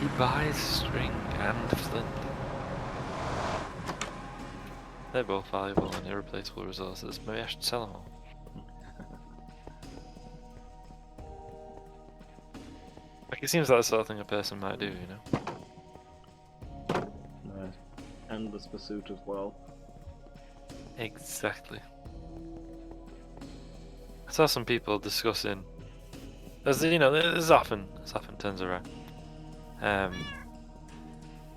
S1: He buys string and flint. They're both valuable and irreplaceable resources. Maybe I should sell them all. Like, it seems like the sort of thing a person might do, you know?
S2: Nice. Endless pursuit of wealth.
S1: Exactly. I saw some people discussing, as you know, this often turns around.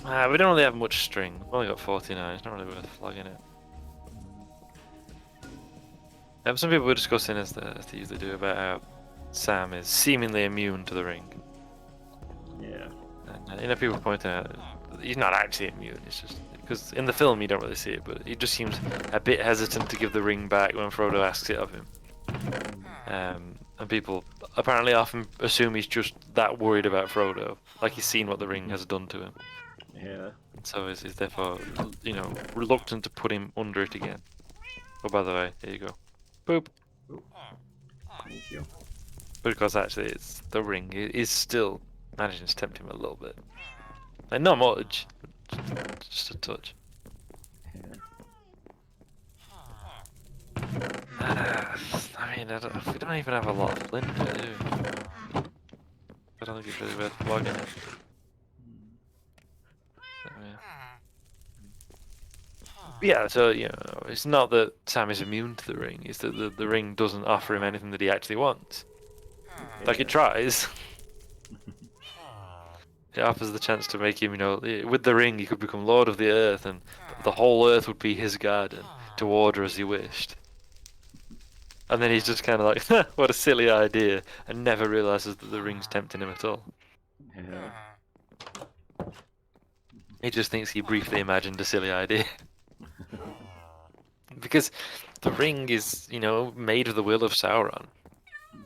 S1: We don't really have much string. We've only got 49. It's not really worth flogging it. Some people were discussing, as they usually do, about how Sam is seemingly immune to the ring.
S2: Yeah.
S1: And you know, people pointing out he's not actually immune. It's just because in the film you don't really see it, but he just seems a bit hesitant to give the ring back when Frodo asks it of him. And people apparently often assume he's just that worried about Frodo, like he's seen what the ring has done to him.
S2: Yeah.
S1: And so is therefore, you know, reluctant to put him under it again. Oh, by the way, here you go. Boop.
S2: Thank you.
S1: But of course, actually, it's the ring is still managing to tempt him a little bit. Like, not much, but just a touch.
S2: Yeah.
S1: I mean, we don't even have a lot of flint, do we? I don't think it's really worth flogging it. So, yeah, so, you know, it's not that Sam is immune to the ring, it's that the ring doesn't offer him anything that he actually wants. Like, it tries. It offers the chance to make him, you know, with the ring he could become Lord of the Earth, and the whole Earth would be his garden, to order as he wished. And then he's just kind of like, what a silly idea, and never realizes that the ring's tempting him at all.
S2: Yeah.
S1: He just thinks he briefly imagined a silly idea. Because the ring is, made of the will of Sauron.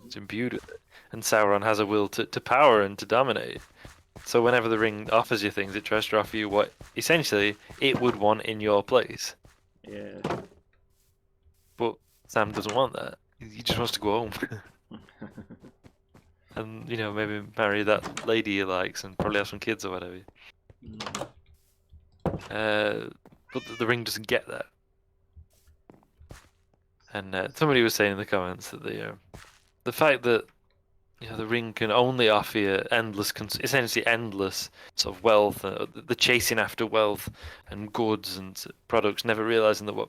S1: It's imbued with it. And Sauron has a will to power and to dominate. So whenever the ring offers you things, it tries to offer you what, essentially, it would want in your place.
S2: Yeah.
S1: But Sam doesn't want that. He just wants to go home. And, maybe marry that lady he likes and probably have some kids or whatever. But the ring doesn't get that. And somebody was saying in the comments that the fact that the ring can only offer you essentially endless sort of wealth, the chasing after wealth and goods and products, never realizing that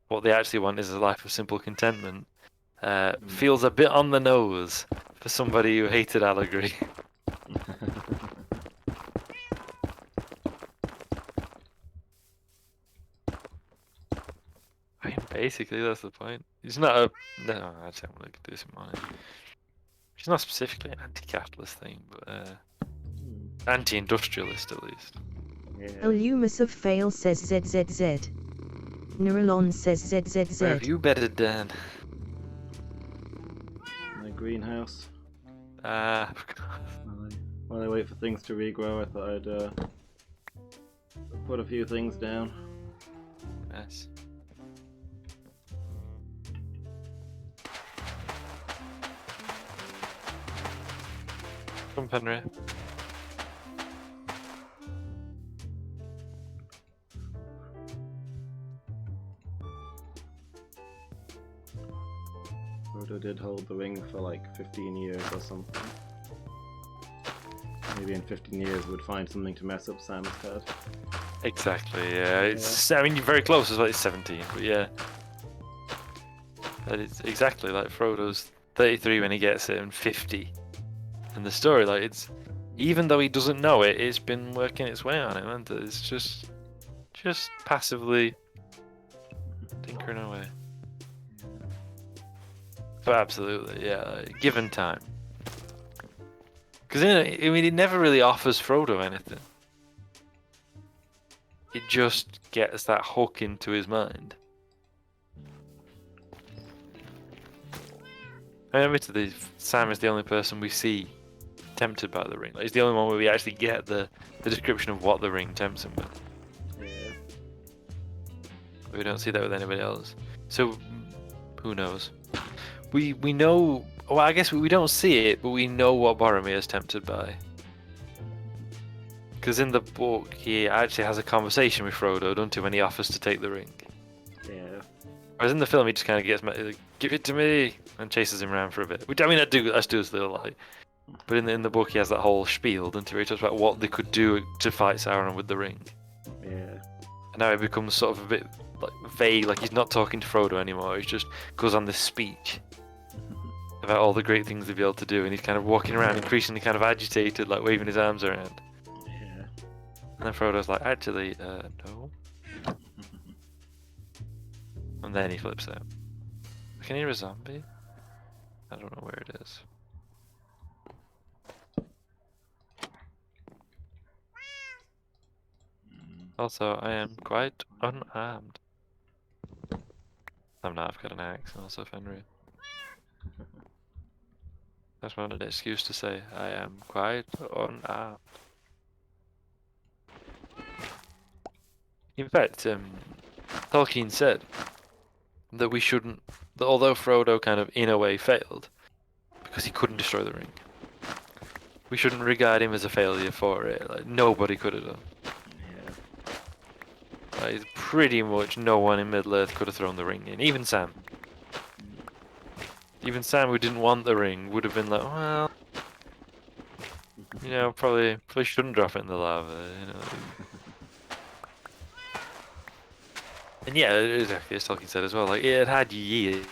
S1: what they actually want is a life of simple contentment, feels a bit on the nose for somebody who hated allegory. I mean, basically, that's the point. It's not a... No, actually, I'm going to do some money. It's not specifically an anti-capitalist thing, but anti-industrialist at least.
S2: Yeah.
S3: Illumus of Fail says ZZZ. Neuralon says ZZZ.
S1: Where have you betted, Dan?
S2: My greenhouse.
S1: Ah,
S2: While I wait for things to regrow, I thought I'd put a few things down.
S1: yes. Come, Henry.
S2: Frodo did hold the ring for like 15 years or something. Maybe in 15 years we'd find something to mess up Sam's head.
S1: Exactly, yeah. I mean, you're very close, it's like 17, but yeah. That is exactly like Frodo's 33 when he gets it and 50 in the story. Like, it's... Even though he doesn't know it, it's been working its way on him, and it's just passively tinkering away. But absolutely, yeah, like, given time. Because, I mean, it never really offers Frodo anything. It just gets that hook into his mind. I mean, admittedly, Sam is the only person we see tempted by the ring. Like, he's the only one where we actually get the description of what the ring tempts him with.
S2: Yeah.
S1: We don't see that with anybody else. So, who knows? We know... Well, I guess we don't see it, but we know what Boromir is tempted by. Because in the book, he actually has a conversation with Frodo, doesn't he, when he offers to take the ring.
S2: Yeah.
S1: Whereas in the film, he just kind of gets like, give it to me, and chases him around for a bit. Which, I mean, I do still like. But in the book, he has that whole spiel, doesn't he, where he talks about what they could do to fight Sauron with the ring.
S2: Yeah.
S1: And now it becomes sort of a bit like vague, like he's not talking to Frodo anymore. He just goes on this speech about all the great things they'd be able to do, and he's kind of walking around increasingly kind of agitated, like waving his arms around.
S2: Yeah.
S1: And then Frodo's like, actually, no. And then he flips out. I can hear a zombie. I don't know where it is. Also, I am quite unarmed. I'm not, I've got an axe and also Fenrir. That's one of the excuse to say I am quite unarmed. In fact, Tolkien said that we shouldn't, that although Frodo kind of in a way failed, because he couldn't destroy the ring, we shouldn't regard him as a failure for it. Like, nobody could have done.
S2: Yeah.
S1: Like, pretty much no one in Middle-earth could have thrown the ring in, even Sam. Even Sam, who didn't want the ring, would have been like, well, probably shouldn't drop it in the lava, And yeah, exactly as Tolkien said as well, like, it had years.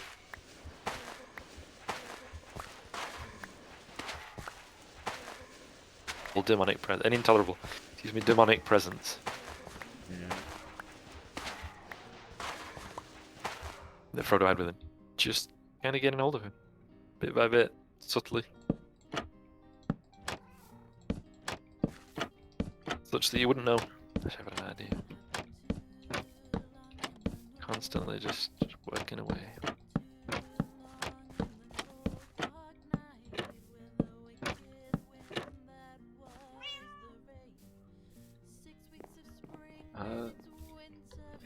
S1: An intolerable, demonic presence.
S2: Yeah.
S1: That Frodo had with him. Just kind of getting hold of him, bit by bit, subtly, such that you wouldn't know. I should have an idea. Constantly just working away.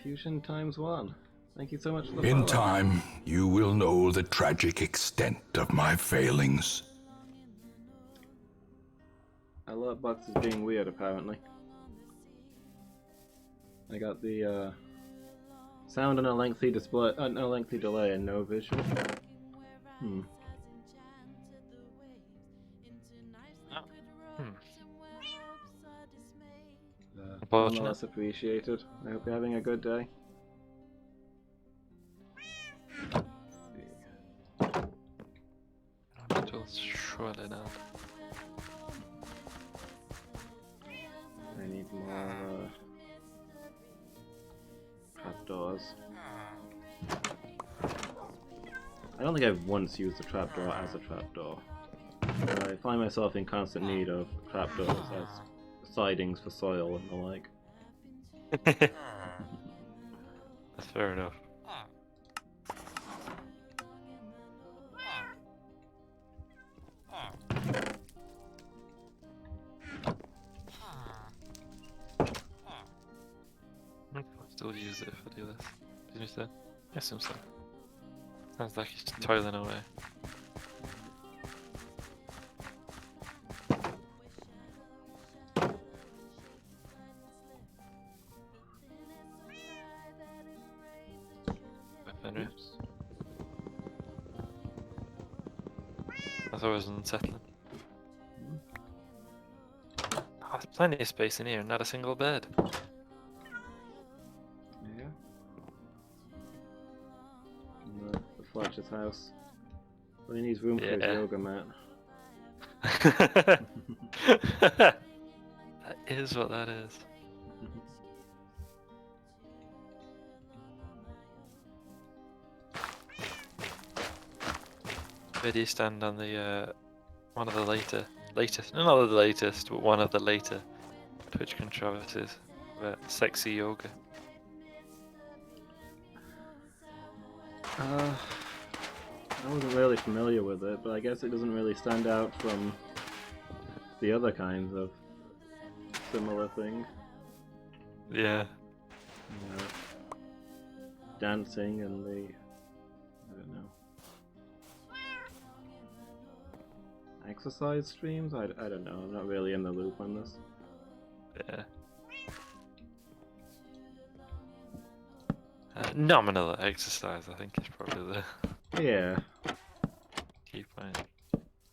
S2: Fusion ×1. Thank you so much for the
S4: In
S2: follow.
S4: time, you will know the tragic extent of my failings.
S2: Alertbox is being weird, apparently. I got the sound and a lengthy display, no lengthy delay, and no visual. Nonetheless appreciated. I hope you're having a good day.
S1: Surely not.
S2: I need more trapdoors. I don't think I've once used a trapdoor as a trapdoor. I find myself in constant need of trapdoors as sidings for soil and the like.
S1: That's fair enough. Still use it if I do this. Did you say? Yes, so. Sounds like he's toiling away. Weapon rips. That's always unsettling. Oh, there's plenty of space in here, not a single bed.
S2: Yeah. And the Fletcher's house. Well, he needs room for his yoga mat.
S1: That is what that is. Where do you stand on the one of the latest, no, not the latest, but one of the later Twitch controversies about sexy yoga?
S2: I wasn't really familiar with it, but I guess it doesn't really stand out from the other kinds of similar thing.
S1: Yeah.
S2: You know, dancing and the, I don't know, exercise streams? I don't know, I'm not really in the loop on this.
S1: Yeah. Nominal exercise, I think, is probably the
S2: Yeah.
S1: key point.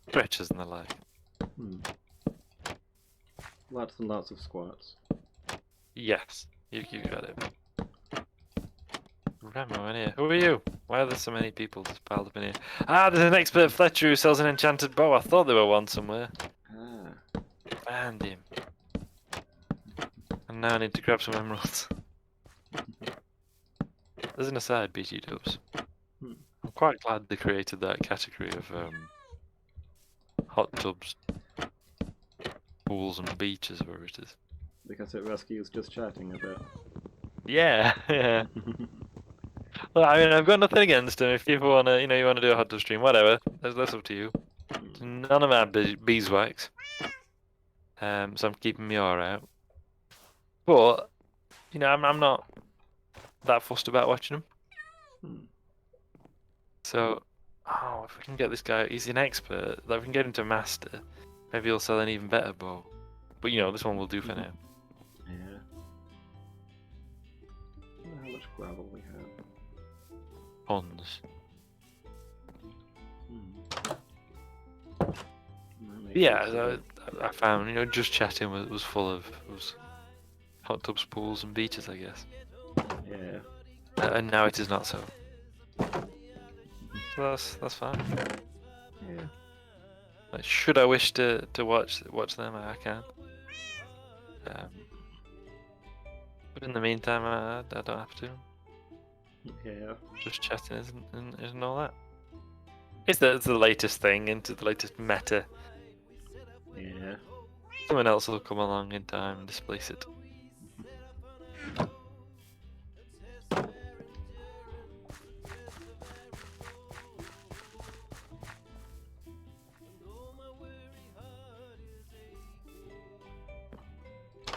S1: Stretches and the like.
S2: Lots and lots of squats.
S1: Yes, you got it. Remo in here. Who are you? Why are there so many people just piled up in here? Ah, there's an expert Fletcher who sells an enchanted bow. I thought there were one somewhere.
S2: Ah.
S1: Found him. And now I need to grab some emeralds. There's an aside, BG Dubs. I'm quite glad they created that category of hot tubs, pools and beaches, wherever it is.
S2: Because it rescues just chatting a bit.
S1: Yeah, yeah. Well, I mean, I've got nothing against them. If people wanna, you wanna do a hot tub stream, whatever. That's up to you. It's none of my beeswax. So I'm keeping my eye out. But I'm not that fussed about watching them. So, if we can get this guy, he's an expert. Like, if we can get him to master, maybe he'll sell an even better bow. But this one will do for now.
S2: Yeah. I wonder how much gravel we have.
S1: Tons.
S2: Yeah,
S1: I found, just chatting was full of hot tubs, pools, and beaches, I guess.
S2: Yeah.
S1: And now it is not so. So that's fine.
S2: Yeah.
S1: Like, should I wish to watch them, I can. But in the meantime, I don't have to.
S2: Yeah.
S1: Just chatting isn't all that. It's the latest thing into the latest meta.
S2: Yeah.
S1: Someone else will come along in time and displace it.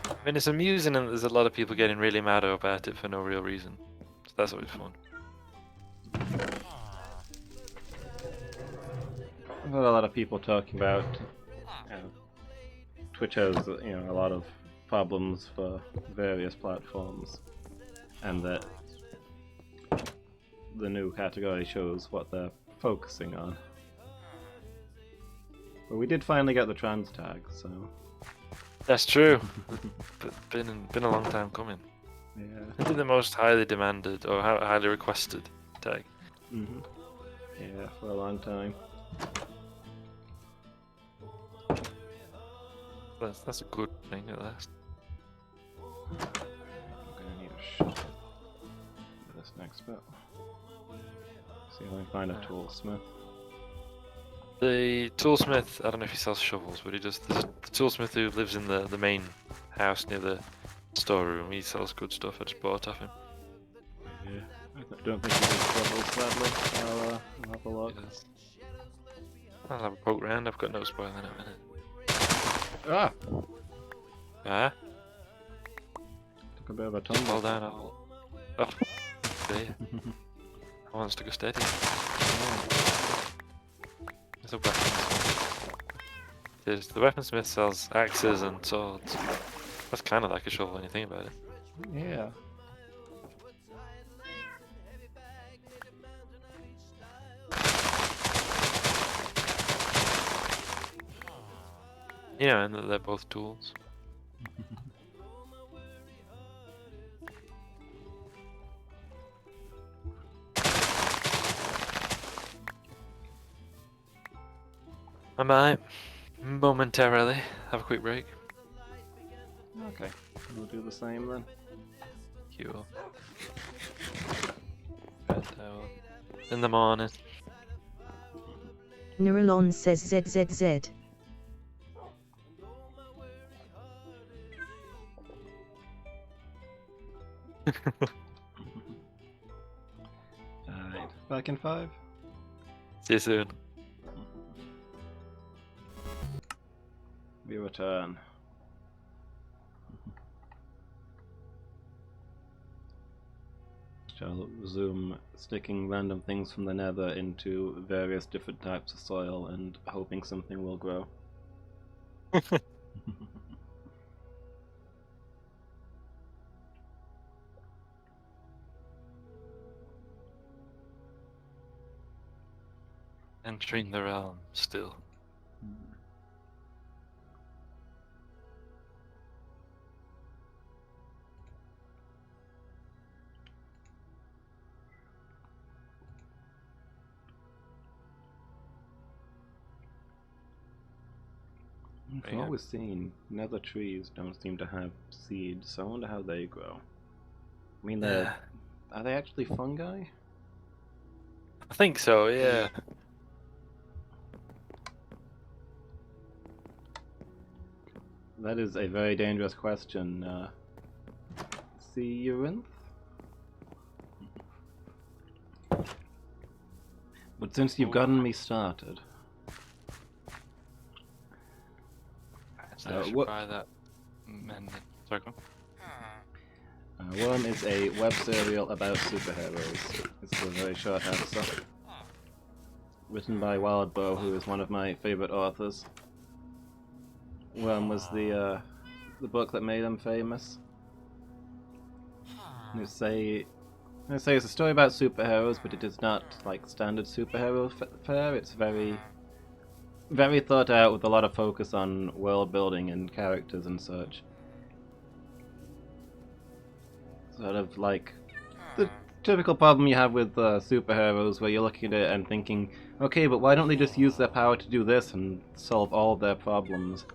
S1: I mean, it's amusing and there's a lot of people getting really mad about it for no real reason. So that's always fun.
S2: I've heard a lot of people talking about Twitch has a lot of problems for various platforms, and that the new category shows what they're focusing on. But we did finally get the trans tag, so
S1: That's true. Been a long time coming.
S2: yeah.
S1: Maybe the most highly demanded or highly requested tag.
S2: Yeah, for a long time.
S1: That's a good thing at last.
S2: I'm gonna need a shovel for this next bit. See if I can find a toolsmith.
S1: The toolsmith, I don't know if he sells shovels, but there's the toolsmith who lives in the main house near the storeroom. He sells good stuff. I just bought off him.
S2: Yeah. I don't think he does shovels, sadly. I'll have a look.
S1: He does. I'll have a poke round. I've got no spoiling in a minute.
S2: Ah!
S1: Ah,
S2: Took a bit of a
S1: fall
S2: tumble.
S1: down. Oh, there. I want us to go steady. There's a weaponsmith. The weaponsmith sells axes and swords. That's kind of like a shovel when you think about it.
S2: Yeah.
S1: Yeah, and they're both tools. I might momentarily have a quick break.
S2: Okay. We'll do the same then.
S1: Cool. Bed towel. In the morning.
S3: Neuralon says ZZZ.
S2: Alright. Back in 5.
S1: See you soon.
S2: We return. Shall resume sticking random things from the nether into various different types of soil and hoping something will grow.
S1: Entering the realm still.
S2: From what we've seen, nether trees don't seem to have seeds, so I wonder how they grow. I mean,
S1: Yeah.
S2: are they actually fungi?
S1: I think so, yeah.
S2: That is a very dangerous question. Searinth? But since you've gotten me started,
S1: So I should
S2: what-
S1: buy that. Sorry, go on.
S2: Worm is a web serial about superheroes. It's a very short answer. Written by Wildbow, who is one of my favorite authors. Worm was the book that made him famous. And it's a story about superheroes, but it is not like standard superhero fare. It's very, very thought out with a lot of focus on world building and characters and such. Sort of like the typical problem you have with superheroes, where you're looking at it and thinking, okay, but why don't they just use their power to do this and solve all of their problems?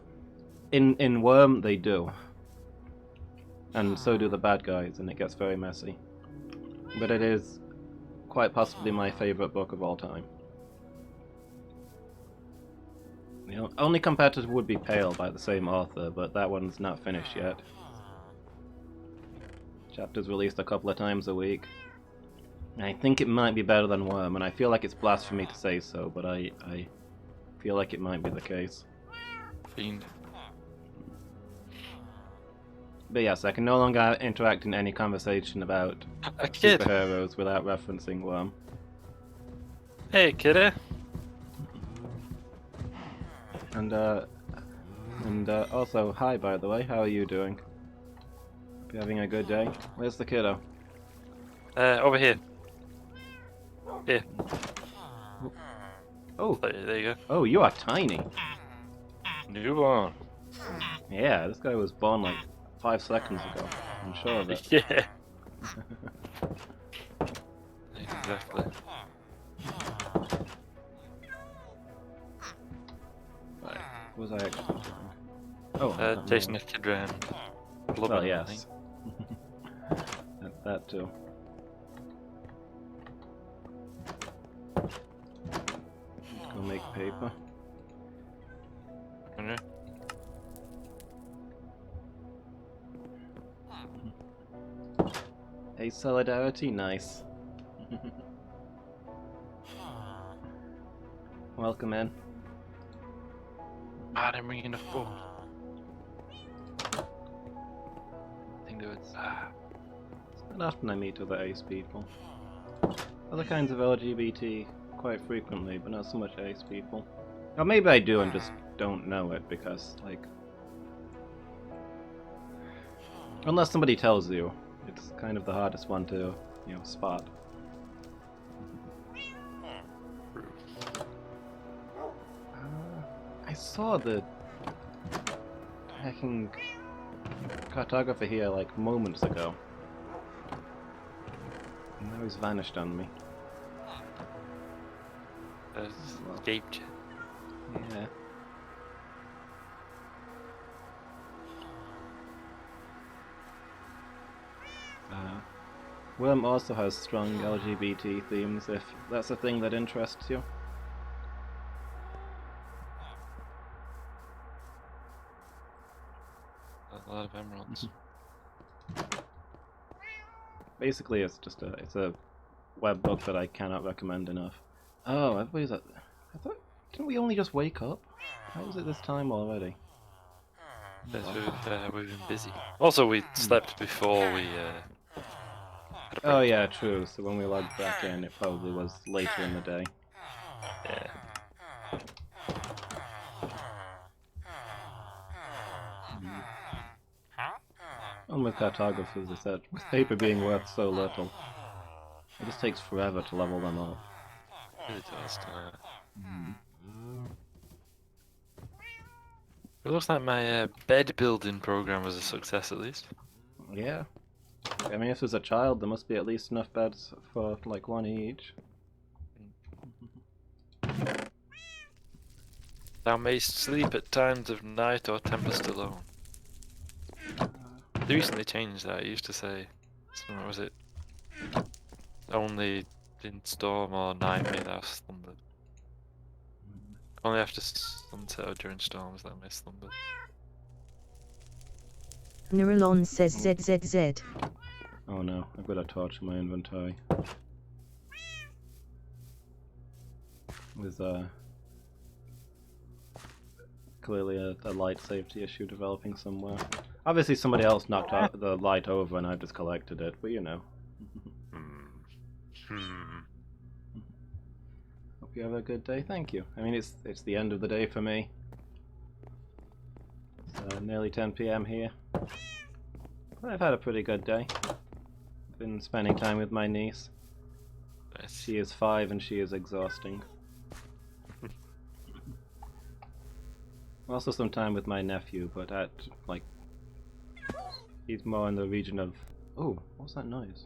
S2: In Worm, they do. And so do the bad guys, and it gets very messy. But it is quite possibly my favorite book of all time. The only competitor would be Pale by the same author, but that one's not finished yet. Chapters released a couple of times a week. I think it might be better than Worm, and I feel like it's blasphemy to say so, but I feel like it might be the case.
S1: Fiend.
S2: But yes, I can no longer interact in any conversation about
S1: A kid.
S2: superheroes without referencing Worm.
S1: Hey, kiddo.
S2: And also, hi by the way, how are you doing? Hope you're having a good day. Where's the kiddo?
S1: Over here. Here.
S2: Oh,
S1: There you go.
S2: oh, you are tiny.
S1: Newborn.
S2: Yeah, this guy was born like 5 seconds ago. I'm sure of it.
S1: Yeah. Exactly.
S2: Right, what was I actually doing? Oh,
S1: Chasing a kid around.
S2: well,
S1: I
S2: yes.
S1: think.
S2: that too. Go make paper.
S1: Okay.
S2: Hey, solidarity, nice. Welcome in.
S1: Ah, they're bringing the phone. I think there was.
S2: It's not often I meet other ace people. Other kinds of LGBT quite frequently, but not so much ace people. Or maybe I do and just don't know it because, like... Unless somebody tells you, it's kind of the hardest one to, spot. I saw the hacking cartographer here like moments ago. And now he's vanished on me.
S1: Escaped.
S2: Yeah. Worm also has strong LGBT themes, if that's a thing that interests you.
S1: A lot of emeralds.
S2: Basically, it's a web book that I cannot recommend enough. Oh, everybody's at. I thought, didn't we only just wake up? How is it this time already?
S1: Yes, we've been busy. Also, we slept before we. Had a
S2: Oh
S1: break.
S2: yeah, true. So when we logged back in, it probably was later in the day.
S1: Yeah.
S2: And with cartographers, is that with paper being worth so little, it just takes forever to level them up.
S1: Really does. It looks like my bed building program was a success at least.
S2: Yeah. I mean, if there's a child, there must be at least enough beds for like one each.
S1: Thou mayst sleep at times of night or tempest alone. They recently changed that. It used to say, what was it? Only in storm or night may thou slumber. Only after sunset or during storms thou may slumber.
S3: Neuralon says ZZZ.
S2: Oh no, I've got a torch in my inventory. With clearly a light safety issue developing somewhere. Obviously somebody else knocked out the light over and I've just collected it, but you know. Hope you have a good day, thank you. I mean, it's the end of the day for me. It's nearly 10 PM here. But I've had a pretty good day. Been spending time with my niece.
S1: Nice.
S2: She is 5 and she is exhausting. Also some time with my nephew, but at, like, he's more in the region of... Oh, what's that noise?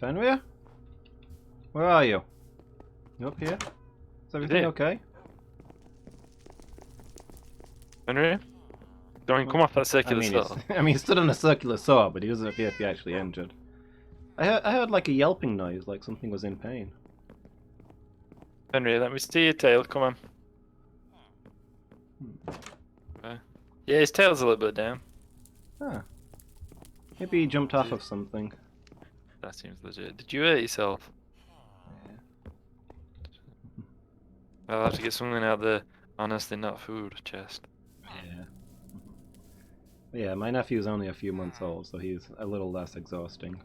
S2: Fenrir? Where are you? You up here? Is everything
S1: here.
S2: okay?
S1: Henry? Don't come off that
S2: I
S1: circular
S2: mean,
S1: saw.
S2: he stood on a circular saw, but he doesn't appear to be actually injured. I heard like a yelping noise, like something was in pain.
S1: Henry, let me see your tail, come on. Okay. Yeah, his tail's a little bit down.
S2: Ah. Maybe he jumped off of something.
S1: That seems legit. Did you hurt yourself? I'll have to get something out of the honestly not food chest.
S2: Yeah. Yeah, my nephew's only a few months old, so he's a little less exhausting.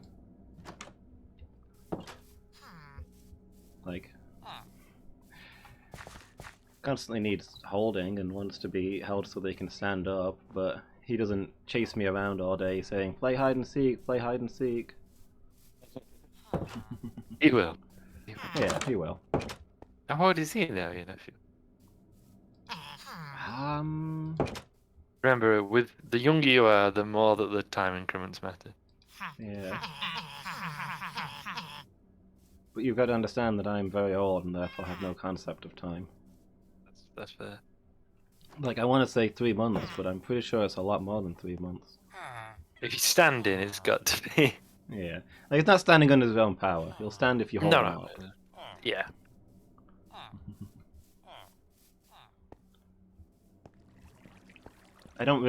S2: Like, constantly needs holding and wants to be held so they can stand up, but he doesn't chase me around all day saying, play hide and seek, play hide and seek.
S1: He will.
S2: Yeah, he will.
S1: How old is he now, your nephew? Remember, with the younger you are, the more that the time increments matter.
S2: Yeah. But you've got to understand that I'm very old and therefore have no concept of time.
S1: That's fair.
S2: Like, I want to say 3 months, but I'm pretty sure it's a lot more than 3 months.
S1: If he's standing, it's got to be.
S2: Yeah. Like, he's not standing under his own power. He'll stand if you hold him up.
S1: Yeah.
S2: I don't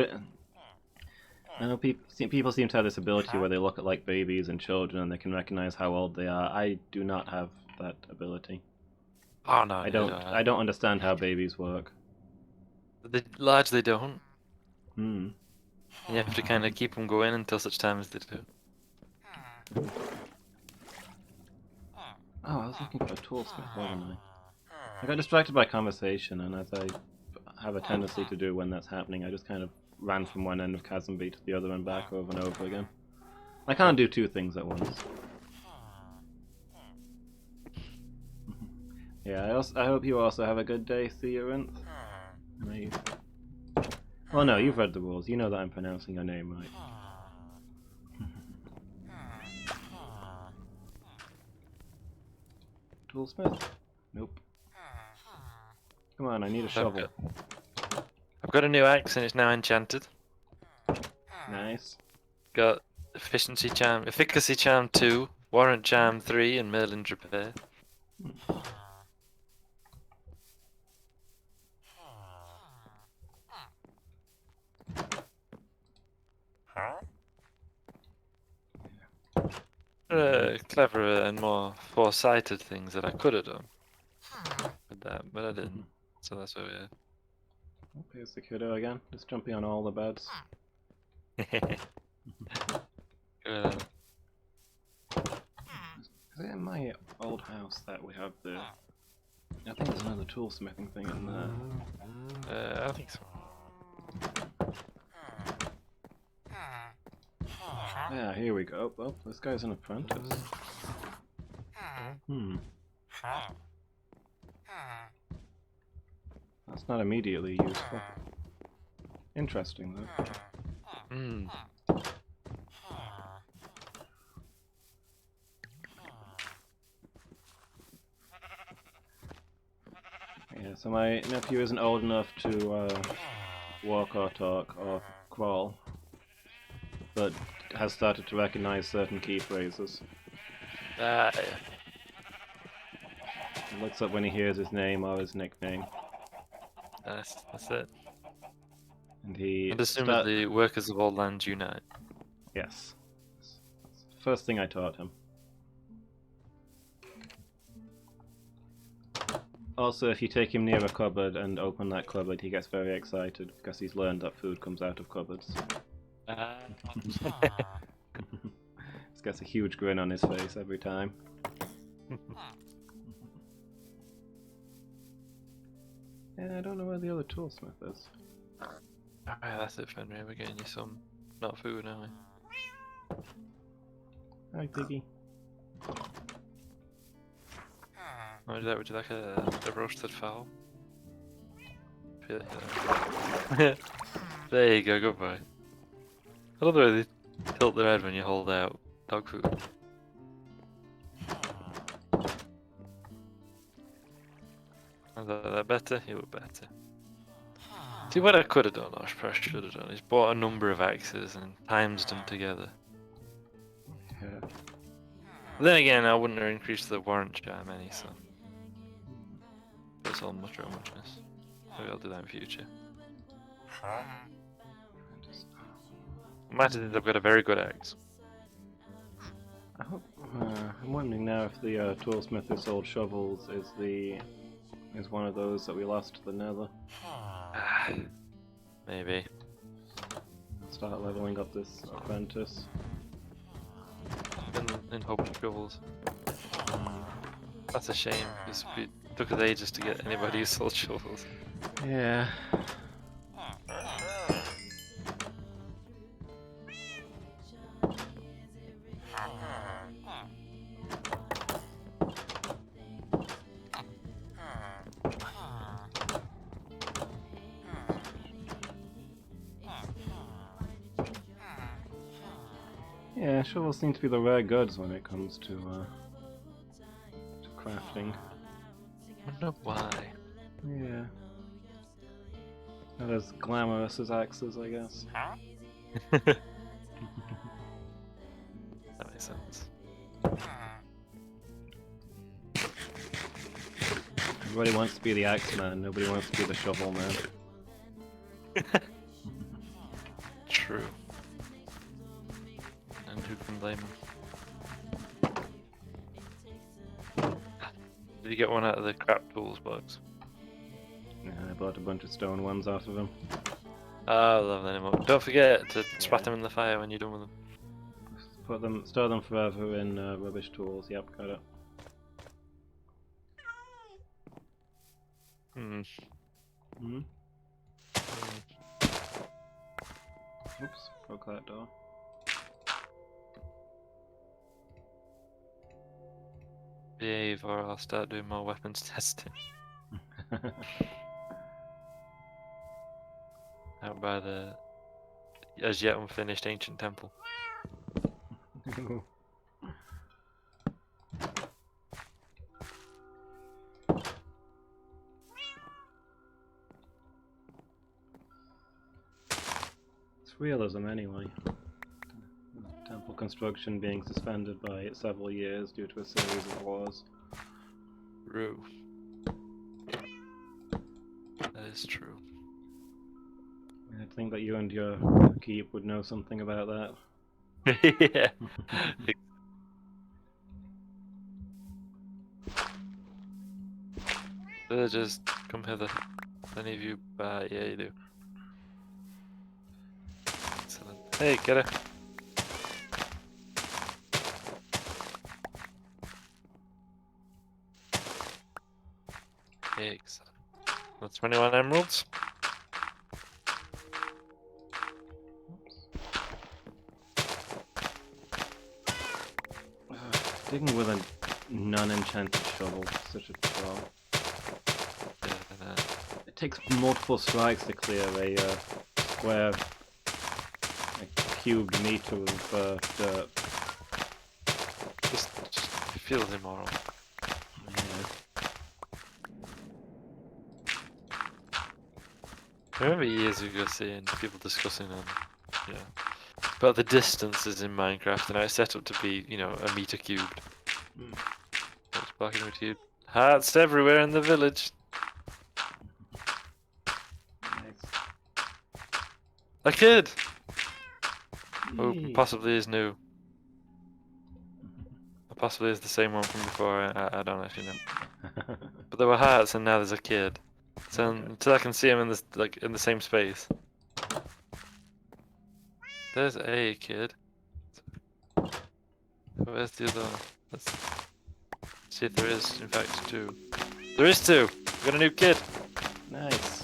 S2: I know people seem to have this ability where they look at, like, babies and children and they can recognize how old they are. I do not have that ability.
S1: Oh no.
S2: I don't understand how babies work.
S1: They largely don't.
S2: Hmm.
S1: You have to kind of keep them going until such time as they do.
S2: Oh, I was looking for a toolsmith, wasn't I? I got distracted by conversation, and as I have a tendency to do when that's happening, I just kind of ran from one end of Chasm B to the other and back over and over again. I can't do 2 things at once. Yeah, I hope you also have a good day, Theorinth. Well, no, you've read the rules. You know that I'm pronouncing your name right. Toolsmith? Nope. Come on, I need a shovel.
S1: I've got a new axe and it's now enchanted.
S2: Nice.
S1: Got efficiency charm 2, warrant charm 3, and Merlin's repair. Cleverer and more foresighted things that I could have done with that, but I didn't. So that's where we are.
S2: Oh, here's the kiddo again, just jumping on all the beds.
S1: Good.
S2: Is it in my old house that we have the... I think there's another toolsmithing thing in there.
S1: I think so.
S2: Yeah, here we go. Oh, this guy's an apprentice. Hmm. That's not immediately useful. Interesting, though.
S1: Hmm.
S2: Yeah, so my nephew isn't old enough to walk or talk or crawl, but has started to recognize certain key phrases. He looks up when he hears his name or his nickname.
S1: That's it.
S2: And he...
S1: And assume that the workers of all lands unite.
S2: Yes. That's the first thing I taught him. Also, if you take him near a cupboard and open that cupboard, he gets very excited because he's learned that food comes out of cupboards. He's got a huge grin on his face every time. Yeah, I don't know where the other toolsmith is.
S1: Alright, that's it, Fenrir. We're getting you some, not food, aren't we?
S2: Hi, Piggy.
S1: Would you like a roasted fowl? There you go, good boy. I love the way they tilt their head when you hold out dog food. Is that better? You look better. See, what I could have done, or I should have done, is bought a number of axes and times them together.
S2: Yeah.
S1: But then again, I wouldn't have increased the warrant charm any, so... It's all much or muchness. Maybe I'll do that in future. Imagine they've got a very good axe.
S2: I hope, I'm wondering now if the toolsmith who sold shovels is one of those that we lost to the nether.
S1: Maybe.
S2: Start leveling up this apprentice.
S1: In hope of shovels. That's a shame, because it took us ages to get anybody who sold shovels.
S2: Yeah. Yeah, shovels seem to be the rare goods when it comes to crafting.
S1: I wonder why.
S2: Yeah. Not as glamorous as axes, I guess.
S1: That makes sense.
S2: Everybody wants to be the axe man, nobody wants to be the shovel man.
S1: True. And who can blame him? Did you get one out of the crap tools box?
S2: Yeah, I bought a bunch of stone ones off of him.
S1: Oh, love them up. Don't forget to spat them in the fire when you're done with them.
S2: Store them forever in rubbish tools. Yep, got it.
S1: Hmm.
S2: Hmm. Oops, broke that door.
S1: Behave or I'll start doing more weapons testing. Out by the as yet unfinished ancient temple.
S2: It's realism anyway. Temple construction being suspended by several years due to a series of wars.
S1: True. That is true.
S2: I think that you and your keep would know something about that.
S1: Yeah. Villagers, come hither. Any of you, yeah, you do. Excellent. Hey, get her. Excellent. That's 21 emeralds.
S2: Digging with a non-enchanted shovel, such a chore. It takes multiple strikes to clear a square, a cubed meter of dirt.
S1: Just it feels immoral.
S2: Yeah.
S1: I remember years ago seeing people discussing about the distances in Minecraft, and I set up to be, a meter cubed. What's blocking with you? Hearts everywhere in the village.
S2: Nice.
S1: A kid! Who
S2: Yay.
S1: possibly is new. Or possibly is the same one from before, I don't actually know. But there were hearts and now there's a kid. So until I can see him in this in the same space. There's a kid. Where's the other one? Let's see if there is in fact two. There is two! We got a new kid!
S2: Nice.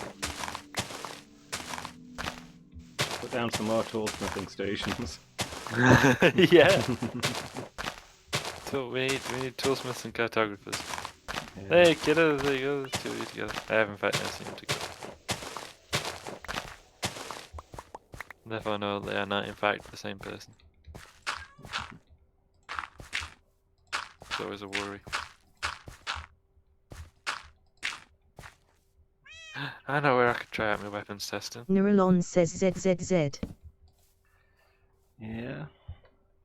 S2: Put down some more toolsmithing stations.
S1: Yeah! So we need toolsmiths and cartographers.
S2: Yeah.
S1: Hey kiddos, there you go, there's two of you together. I have in fact never seen them together. Therefore know they are not in fact the same person. It's always a worry. I know where I could try out my weapons testing.
S3: Neuralon says ZZZ.
S2: Yeah.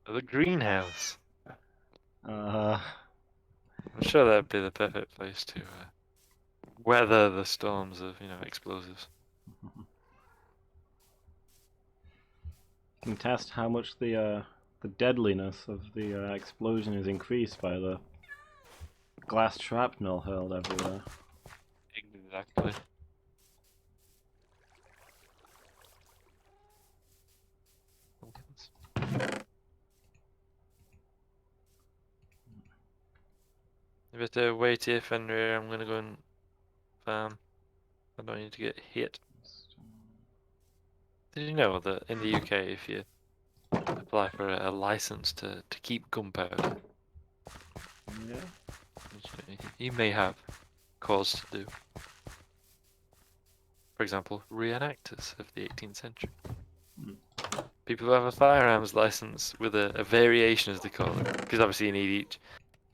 S1: The greenhouse.
S2: Uh,
S1: I'm sure that'd be the perfect place to weather the storms of, explosives.
S2: can test how much the deadliness of the explosion is increased by the glass shrapnel hurled everywhere.
S1: Exactly. You better wait here, Fenrir. I'm gonna go and farm. I don't need to get hit. Did you know that in the UK, if you apply for a license to keep gunpowder,
S2: Yeah.
S1: which you may have cause to do. For example, reenactors of the 18th century. People who have a firearms license with a variation, as they call it, because obviously you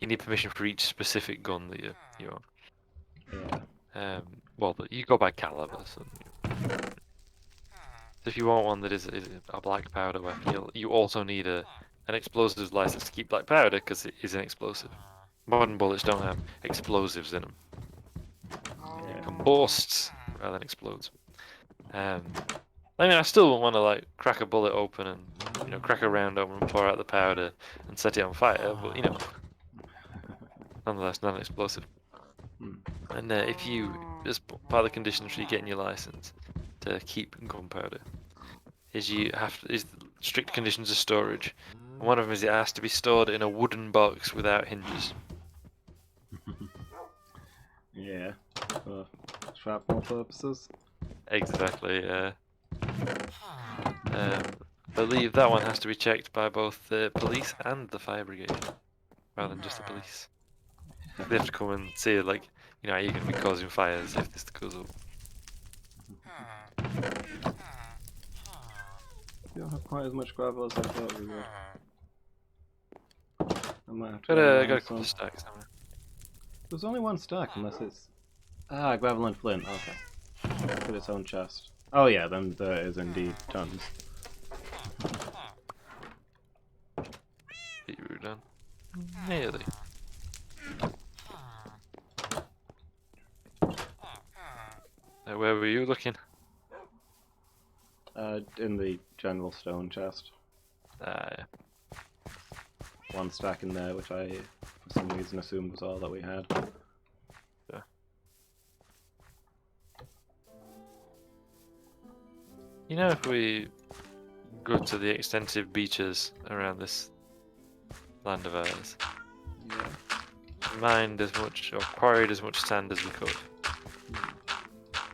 S1: need permission for each specific gun that you own.
S2: Yeah.
S1: Well, but you go by calibers. So if you want one that is a black powder weapon, you also need an explosives license to keep black powder because it is an explosive. Modern bullets don't have explosives in them. It combusts rather than explodes. I mean, I still want to like crack a bullet open and crack a round open and pour out the powder and set it on fire, but nonetheless, non-explosive. And if you, as part of the conditions for you getting your license to keep gunpowder, is strict conditions of storage. And one of them is it has to be stored in a wooden box without hinges.
S2: Yeah. For shrapnel purposes.
S1: Exactly. I believe that one has to be checked by both the police and the fire brigade, rather than just the police. They have to come and see, like, are you going to be causing fires if this goes up?
S2: We don't have quite as much gravel as I thought we would. I might have to
S1: Got
S2: go
S1: a
S2: around
S1: couple of stacks. Haven't
S2: There's only one stack, unless it's... Ah, gravel and flint, okay. Put its own chest. Oh yeah, then there is indeed tons.
S1: you were done. Nearly. Where were you looking?
S2: In the general stone chest.
S1: Yeah.
S2: One stack in there, which I, for some reason, assumed was all that we had.
S1: Yeah. If we go to the extensive beaches around this land of ours, mined as much, or quarried as much sand as we could,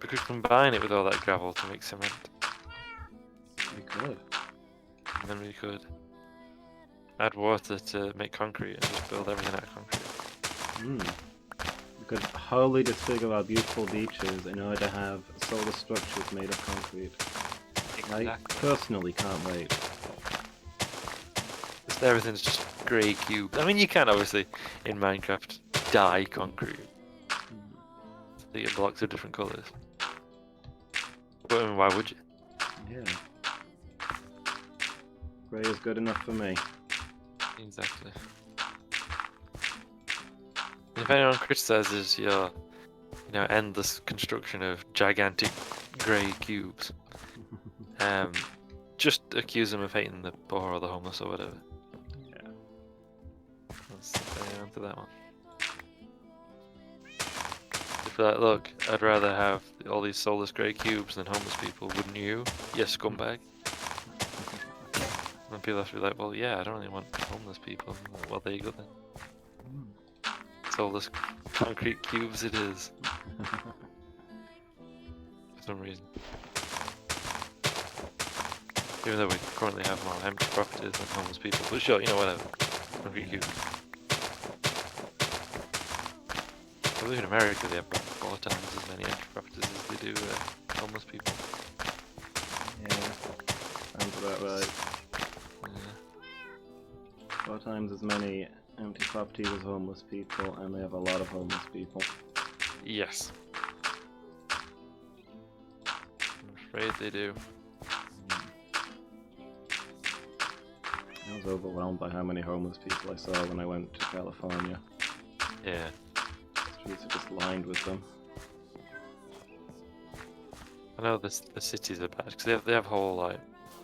S1: we could combine it with all that gravel to make cement.
S2: We could.
S1: And then we could add water to make concrete and just build everything out of concrete.
S2: We could wholly disfigure our beautiful beaches in order to have solar structures made of concrete. I personally can't wait.
S1: Everything's just grey cubes. I mean, you can obviously, in Minecraft, dye concrete. So you get blocks of different colours. But I mean, why would you?
S2: Yeah. Grey is good enough for me.
S1: Exactly. And if anyone criticises your, endless construction of gigantic grey cubes, just accuse them of hating the poor or the homeless or whatever.
S2: Yeah.
S1: Let's answer that one. If you're like, look, I'd rather have all these soulless grey cubes than homeless people, wouldn't you? Yes, scumbag. And people have to be like, well, yeah, I don't really want homeless people. Well, there you go then. Soulless concrete cubes it is. For some reason. Even though we currently have more empty properties than homeless people. But sure, whatever. Concrete cubes. I believe in America they have about 4 times as many empty properties as they do homeless people.
S2: Yeah. Sounds about right.
S1: Yeah.
S2: 4 times as many empty properties as homeless people, and they have a lot of homeless people.
S1: Yes. I'm afraid they do.
S2: I was overwhelmed by how many homeless people I saw when I went to California.
S1: Yeah.
S2: The streets are just lined with them.
S1: I know the cities are bad because they have whole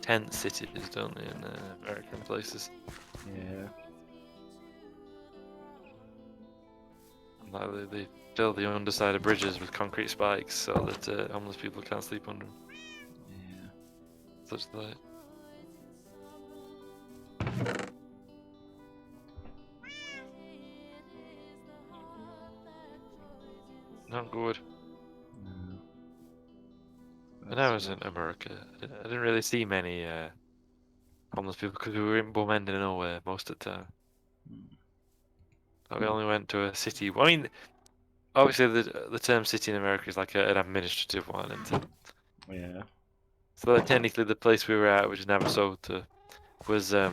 S1: tent cities, don't they, in American places?
S2: Yeah.
S1: Like they fill the underside of bridges with concrete spikes so that homeless people can't sleep under them.
S2: Yeah.
S1: Such that. Not good.
S2: No.
S1: When I was in America, I didn't really see many homeless people because we were in bum end of nowhere most of the time. We only went to a city. I mean, obviously the term city in America is like an administrative one, and
S2: Yeah.
S1: so like, technically the place we were at, which is Navasota, was a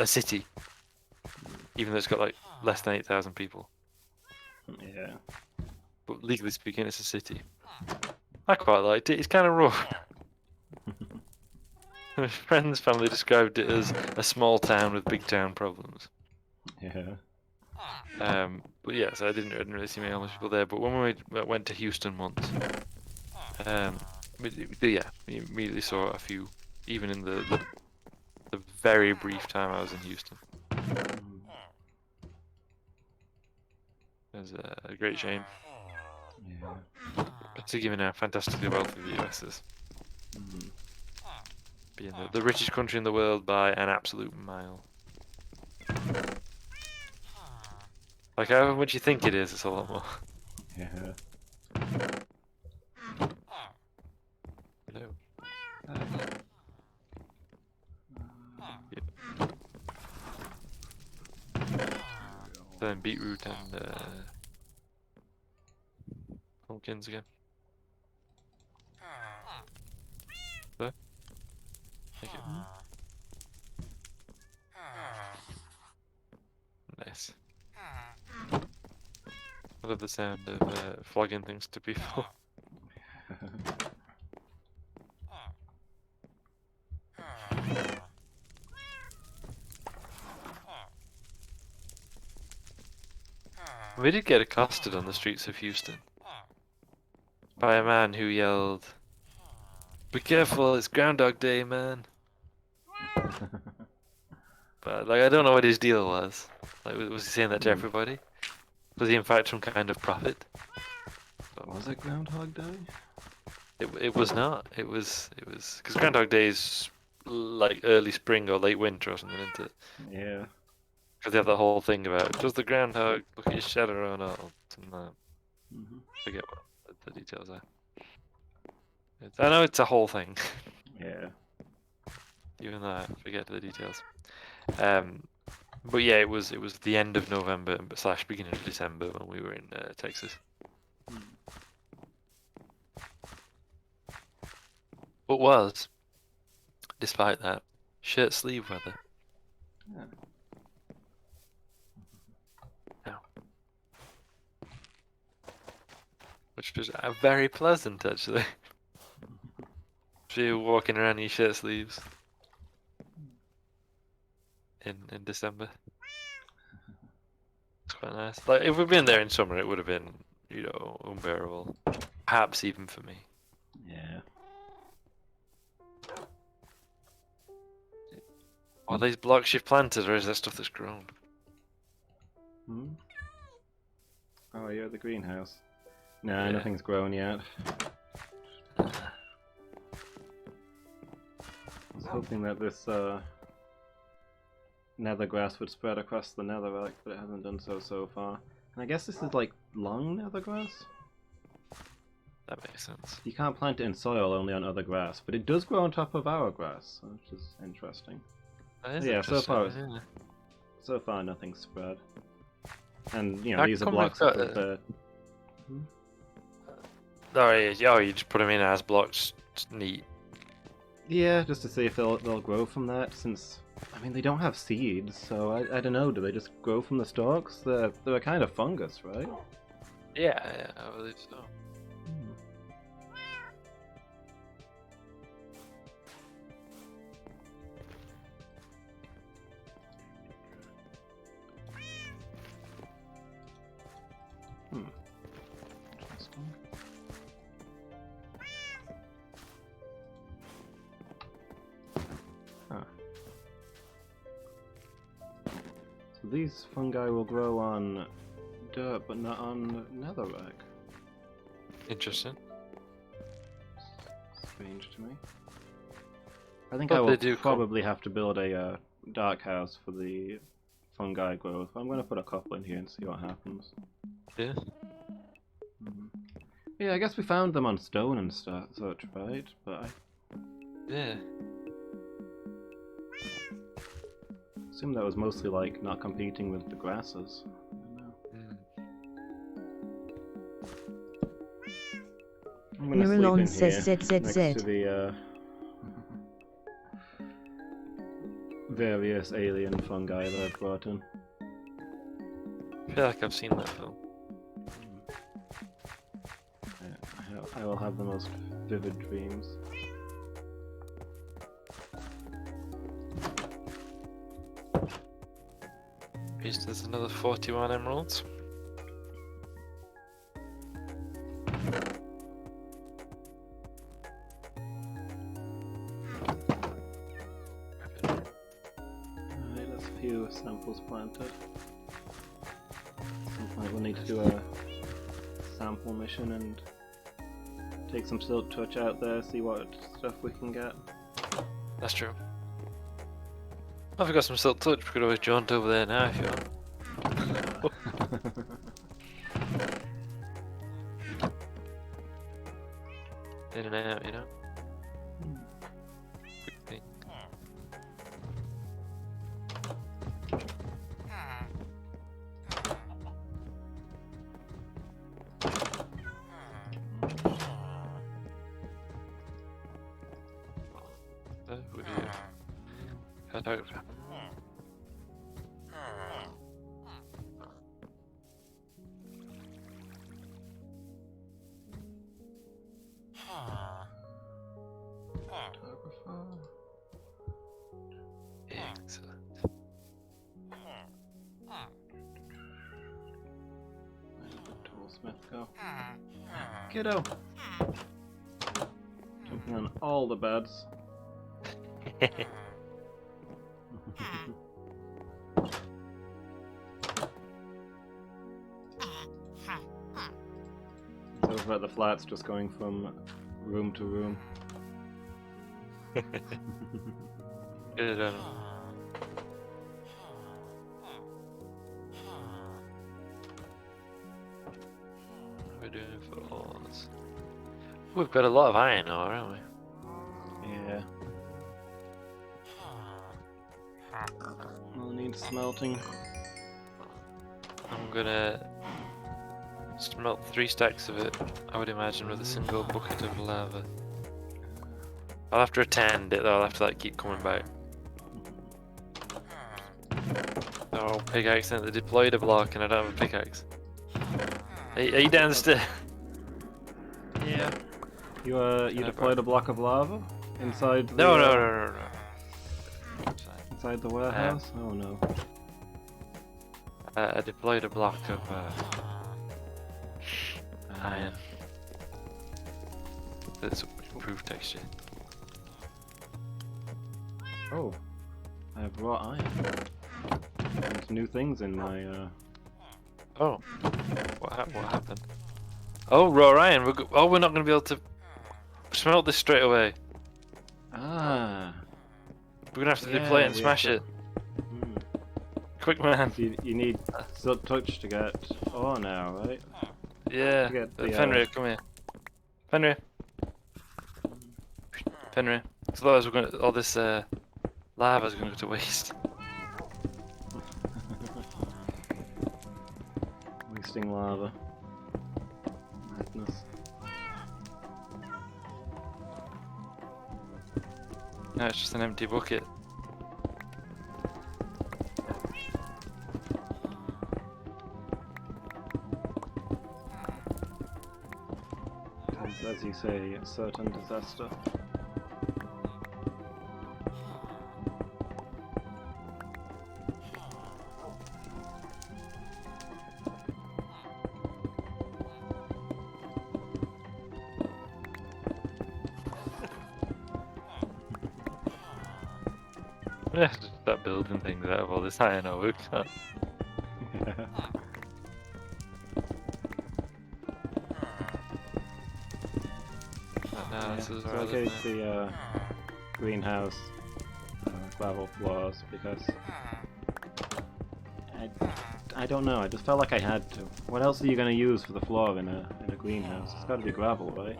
S1: city, even though it's got like less than 8,000 people.
S2: Yeah.
S1: But legally speaking, it's a city. I quite liked it. It's kind of rough. My friend's family described it as a small town with big town problems.
S2: Yeah.
S1: But yeah, so I didn't really see many homeless people there. But when we went to Houston once, we immediately saw a few, even in the very brief time I was in Houston. It was a great shame.
S2: Yeah.
S1: To given how fantastically wealthy the US is, being the richest country in the world by an absolute mile. Like however much you think it is, it's a lot more.
S2: Yeah.
S1: No. Then beetroot and pumpkins again. So, thank you. Nice. I love the sound of flogging things to people. We did get accosted on the streets of Houston by a man who yelled, "Be careful, it's Groundhog Day, man." But like, I don't know what his deal was. Like, was he saying that to everybody? Was he in fact some kind of prophet?
S2: Was it Groundhog Day?
S1: It was not. It was because Groundhog Day is like early spring or late winter or something, isn't it?
S2: Yeah.
S1: Because they have that whole thing about does the groundhog look at his shadow or not? Or something like that. Forget what the details are. I know it's a whole thing.
S2: Yeah.
S1: Even though I forget the details. But yeah, it was the end of November / beginning of December when we were in Texas. But was, despite that, shirt sleeve weather.
S2: Yeah.
S1: Yeah. Which was very pleasant actually. So you're walking around in your shirt sleeves in December. It's quite nice. Like if we'd been there in summer, it would have been, unbearable. Perhaps even for me.
S2: Yeah.
S1: Are these blocks you've planted, or is that stuff that's grown?
S2: Oh, you're at the greenhouse. No,
S1: Yeah.
S2: nothing's grown yet. I was hoping that this nether grass would spread across the netherrack, but it hasn't done so far. And I guess this is like long nether grass?
S1: That makes sense.
S2: You can't plant it in soil, only on other grass, but it does grow on top of our grass, which is interesting.
S1: That is
S2: Yeah, so
S1: interesting,
S2: far-
S1: yeah.
S2: So far, nothing's spread. And,
S1: How
S2: these are
S1: come
S2: blocks
S1: we've
S2: of
S1: got,
S2: the...
S1: You just put them in as blocks, it's neat.
S2: Yeah, just to see if they'll grow from that, since... I mean, they don't have seeds, so I don't know, do they just grow from the stalks? They're a kind of fungus, right?
S1: Yeah, I believe so.
S2: Interesting. these fungi will grow on dirt, but not on netherrack.
S1: Interesting.
S2: Strange to me. I think
S1: But
S2: I
S1: they
S2: will
S1: do
S2: probably have to build a dark house for the fungi growth. I'm going to put a couple in here and see what happens.
S1: Yeah.
S2: Yeah, I guess we found them on stone and such, right? But I
S1: Yeah.
S2: assume that was mostly like not competing with the grasses. I don't know.
S1: Mm.
S2: I'm gonna sleep in
S3: Nurulon
S2: here
S3: says
S2: next to
S3: ZZZ.
S2: the various alien fungi that I've brought in.
S1: I feel like I've seen that film.
S2: I will have the most vivid dreams.
S1: Yes, there's another 41 emeralds.
S2: Alright, that's a few samples planted. At some point we'll need to do a sample mission and take some silk touch out there, see what stuff we can get.
S1: That's true. I've got some silk touch. We could always jaunt over there now if you want. In and out, you know. Quick thing. Would you cut out? Excellent.
S2: Where did the toolsmith go? Kiddo! Jumping on all the beds. It's over at the flats, just going from room to room.
S1: Good on him. We're doing for all this. We've got a lot of iron ore, haven't we?
S2: Yeah. We'll need smelting.
S1: I'm gonna smelt 3 stacks of it, I would imagine, with a single bucket of lava. I'll have to attend it though, I'll have to like keep coming back. Oh, pig accidentally deployed a block and I don't have a pickaxe. Are you down the stairs?
S2: Yeah. You deployed a block of lava inside the
S1: No.
S2: inside the warehouse? Oh no.
S1: I deployed a block of iron. It's improved texture.
S2: Oh. I have raw iron. There's new things in my
S1: Oh, what happened? Oh, raw iron. We're not going to be able to smelt this straight away.
S2: Ah.
S1: We're going to have to deploy it and
S2: we
S1: smash
S2: have
S1: it.
S2: Hmm.
S1: Quick, man.
S2: You need silk touch to get ore now, right?
S1: Yeah.
S2: To get the,
S1: Fenrir, come here. Fenrir. Fenrir. So otherwise, we're going to, all this lava's going to go to waste.
S2: Wasting lava. Madness.
S1: No, it's just an empty bucket.
S2: As you say, a certain disaster.
S1: Yeah, just start building things out of all this iron ore. No, this is
S2: so
S1: where I
S2: I
S1: live
S2: gave
S1: now.
S2: the greenhouse gravel floors because I don't know. I just felt like I had to. What else are you going to use for the floor in a greenhouse? It's got to be gravel, right?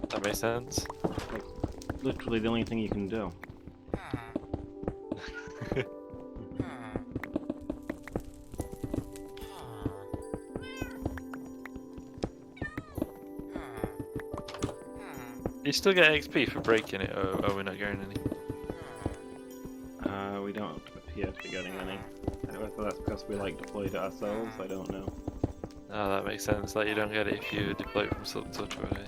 S1: That makes sense.
S2: Like literally the only thing you can do.
S1: You still get XP for breaking it, or are we not getting any?
S2: We don't appear to be getting any. I don't know if that's because we like deployed it ourselves. I don't know.
S1: Oh, that makes sense. Like you don't get it if you deploy it from Silk Touch already.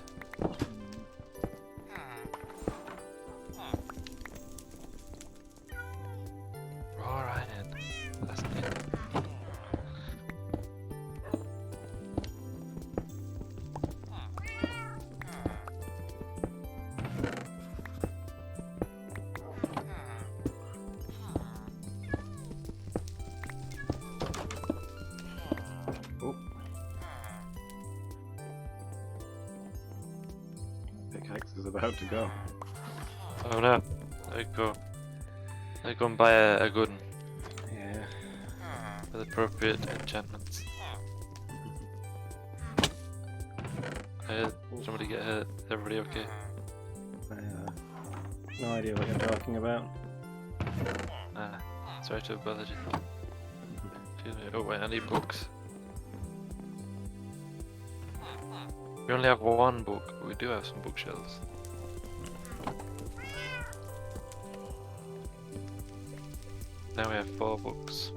S1: Alright then. That's it.
S2: Oh. Pickaxe is about to go.
S1: Oh no. There go. There go and buy a good one
S2: Yeah.
S1: with appropriate enchantments. I heard somebody get hurt. Everybody okay?
S2: No idea what you're talking about.
S1: Ah, sorry to have bothered you. Oh wait, I need books. We only have one book, but we do have some bookshelves. Now we have 4 books.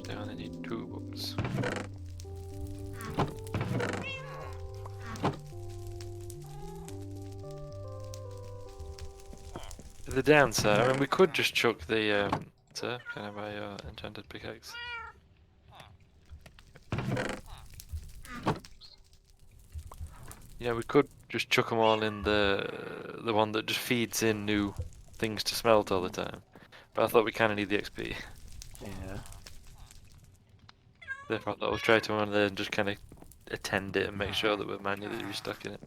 S1: Now I only need 2 books. The downside, I mean, we could just chuck the, sir, can I buy your enchanted pickaxe? Yeah, we could just chuck them all in the one that just feeds in new things to smelt all the time. But I thought we kind of need the XP.
S2: Yeah.
S1: Therefore, I thought we'll try to one of those and just kind of attend it and make sure that we're manually restocking it.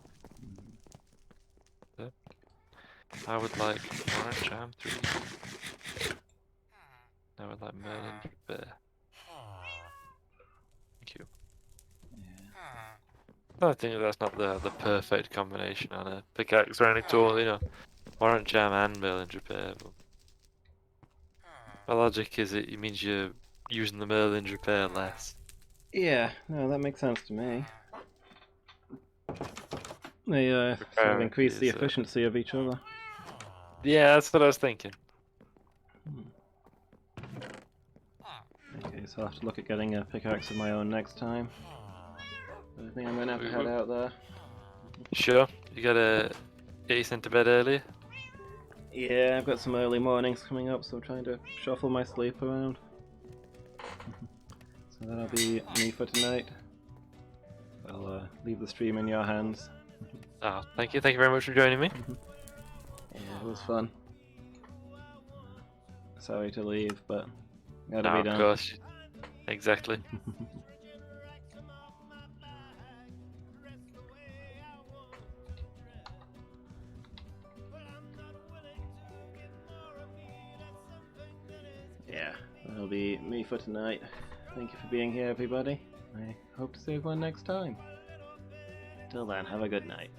S1: So, I would like orange charm 3. I would like Merlin's Repair. Thank you. I think that's not the perfect combination on a pickaxe or any tool, you know. Orange charm and Merlin's Repair. But my logic is it means you're using the Merlin's Repair less.
S2: Yeah, no, that makes sense to me. They sort of
S1: Repair
S2: increase the
S1: is,
S2: efficiency of each other.
S1: Yeah, that's what I was thinking.
S2: Okay, so I'll have to look at getting a pickaxe of my own next time. But I think I'm gonna have to head out there.
S1: Sure, you gotta get you sent to bed early.
S2: Yeah, I've got some early mornings coming up, so I'm trying to shuffle my sleep around. So that'll be me for tonight. I'll leave the stream in your hands.
S1: Oh, thank you very much for joining me.
S2: Yeah, it was fun. Sorry to leave, but gotta
S1: No,
S2: be
S1: of
S2: done.
S1: course. Exactly.
S2: Yeah, that'll be me for tonight. Thank you for being here, everybody. I hope to see everyone next time. Till then, have a good night.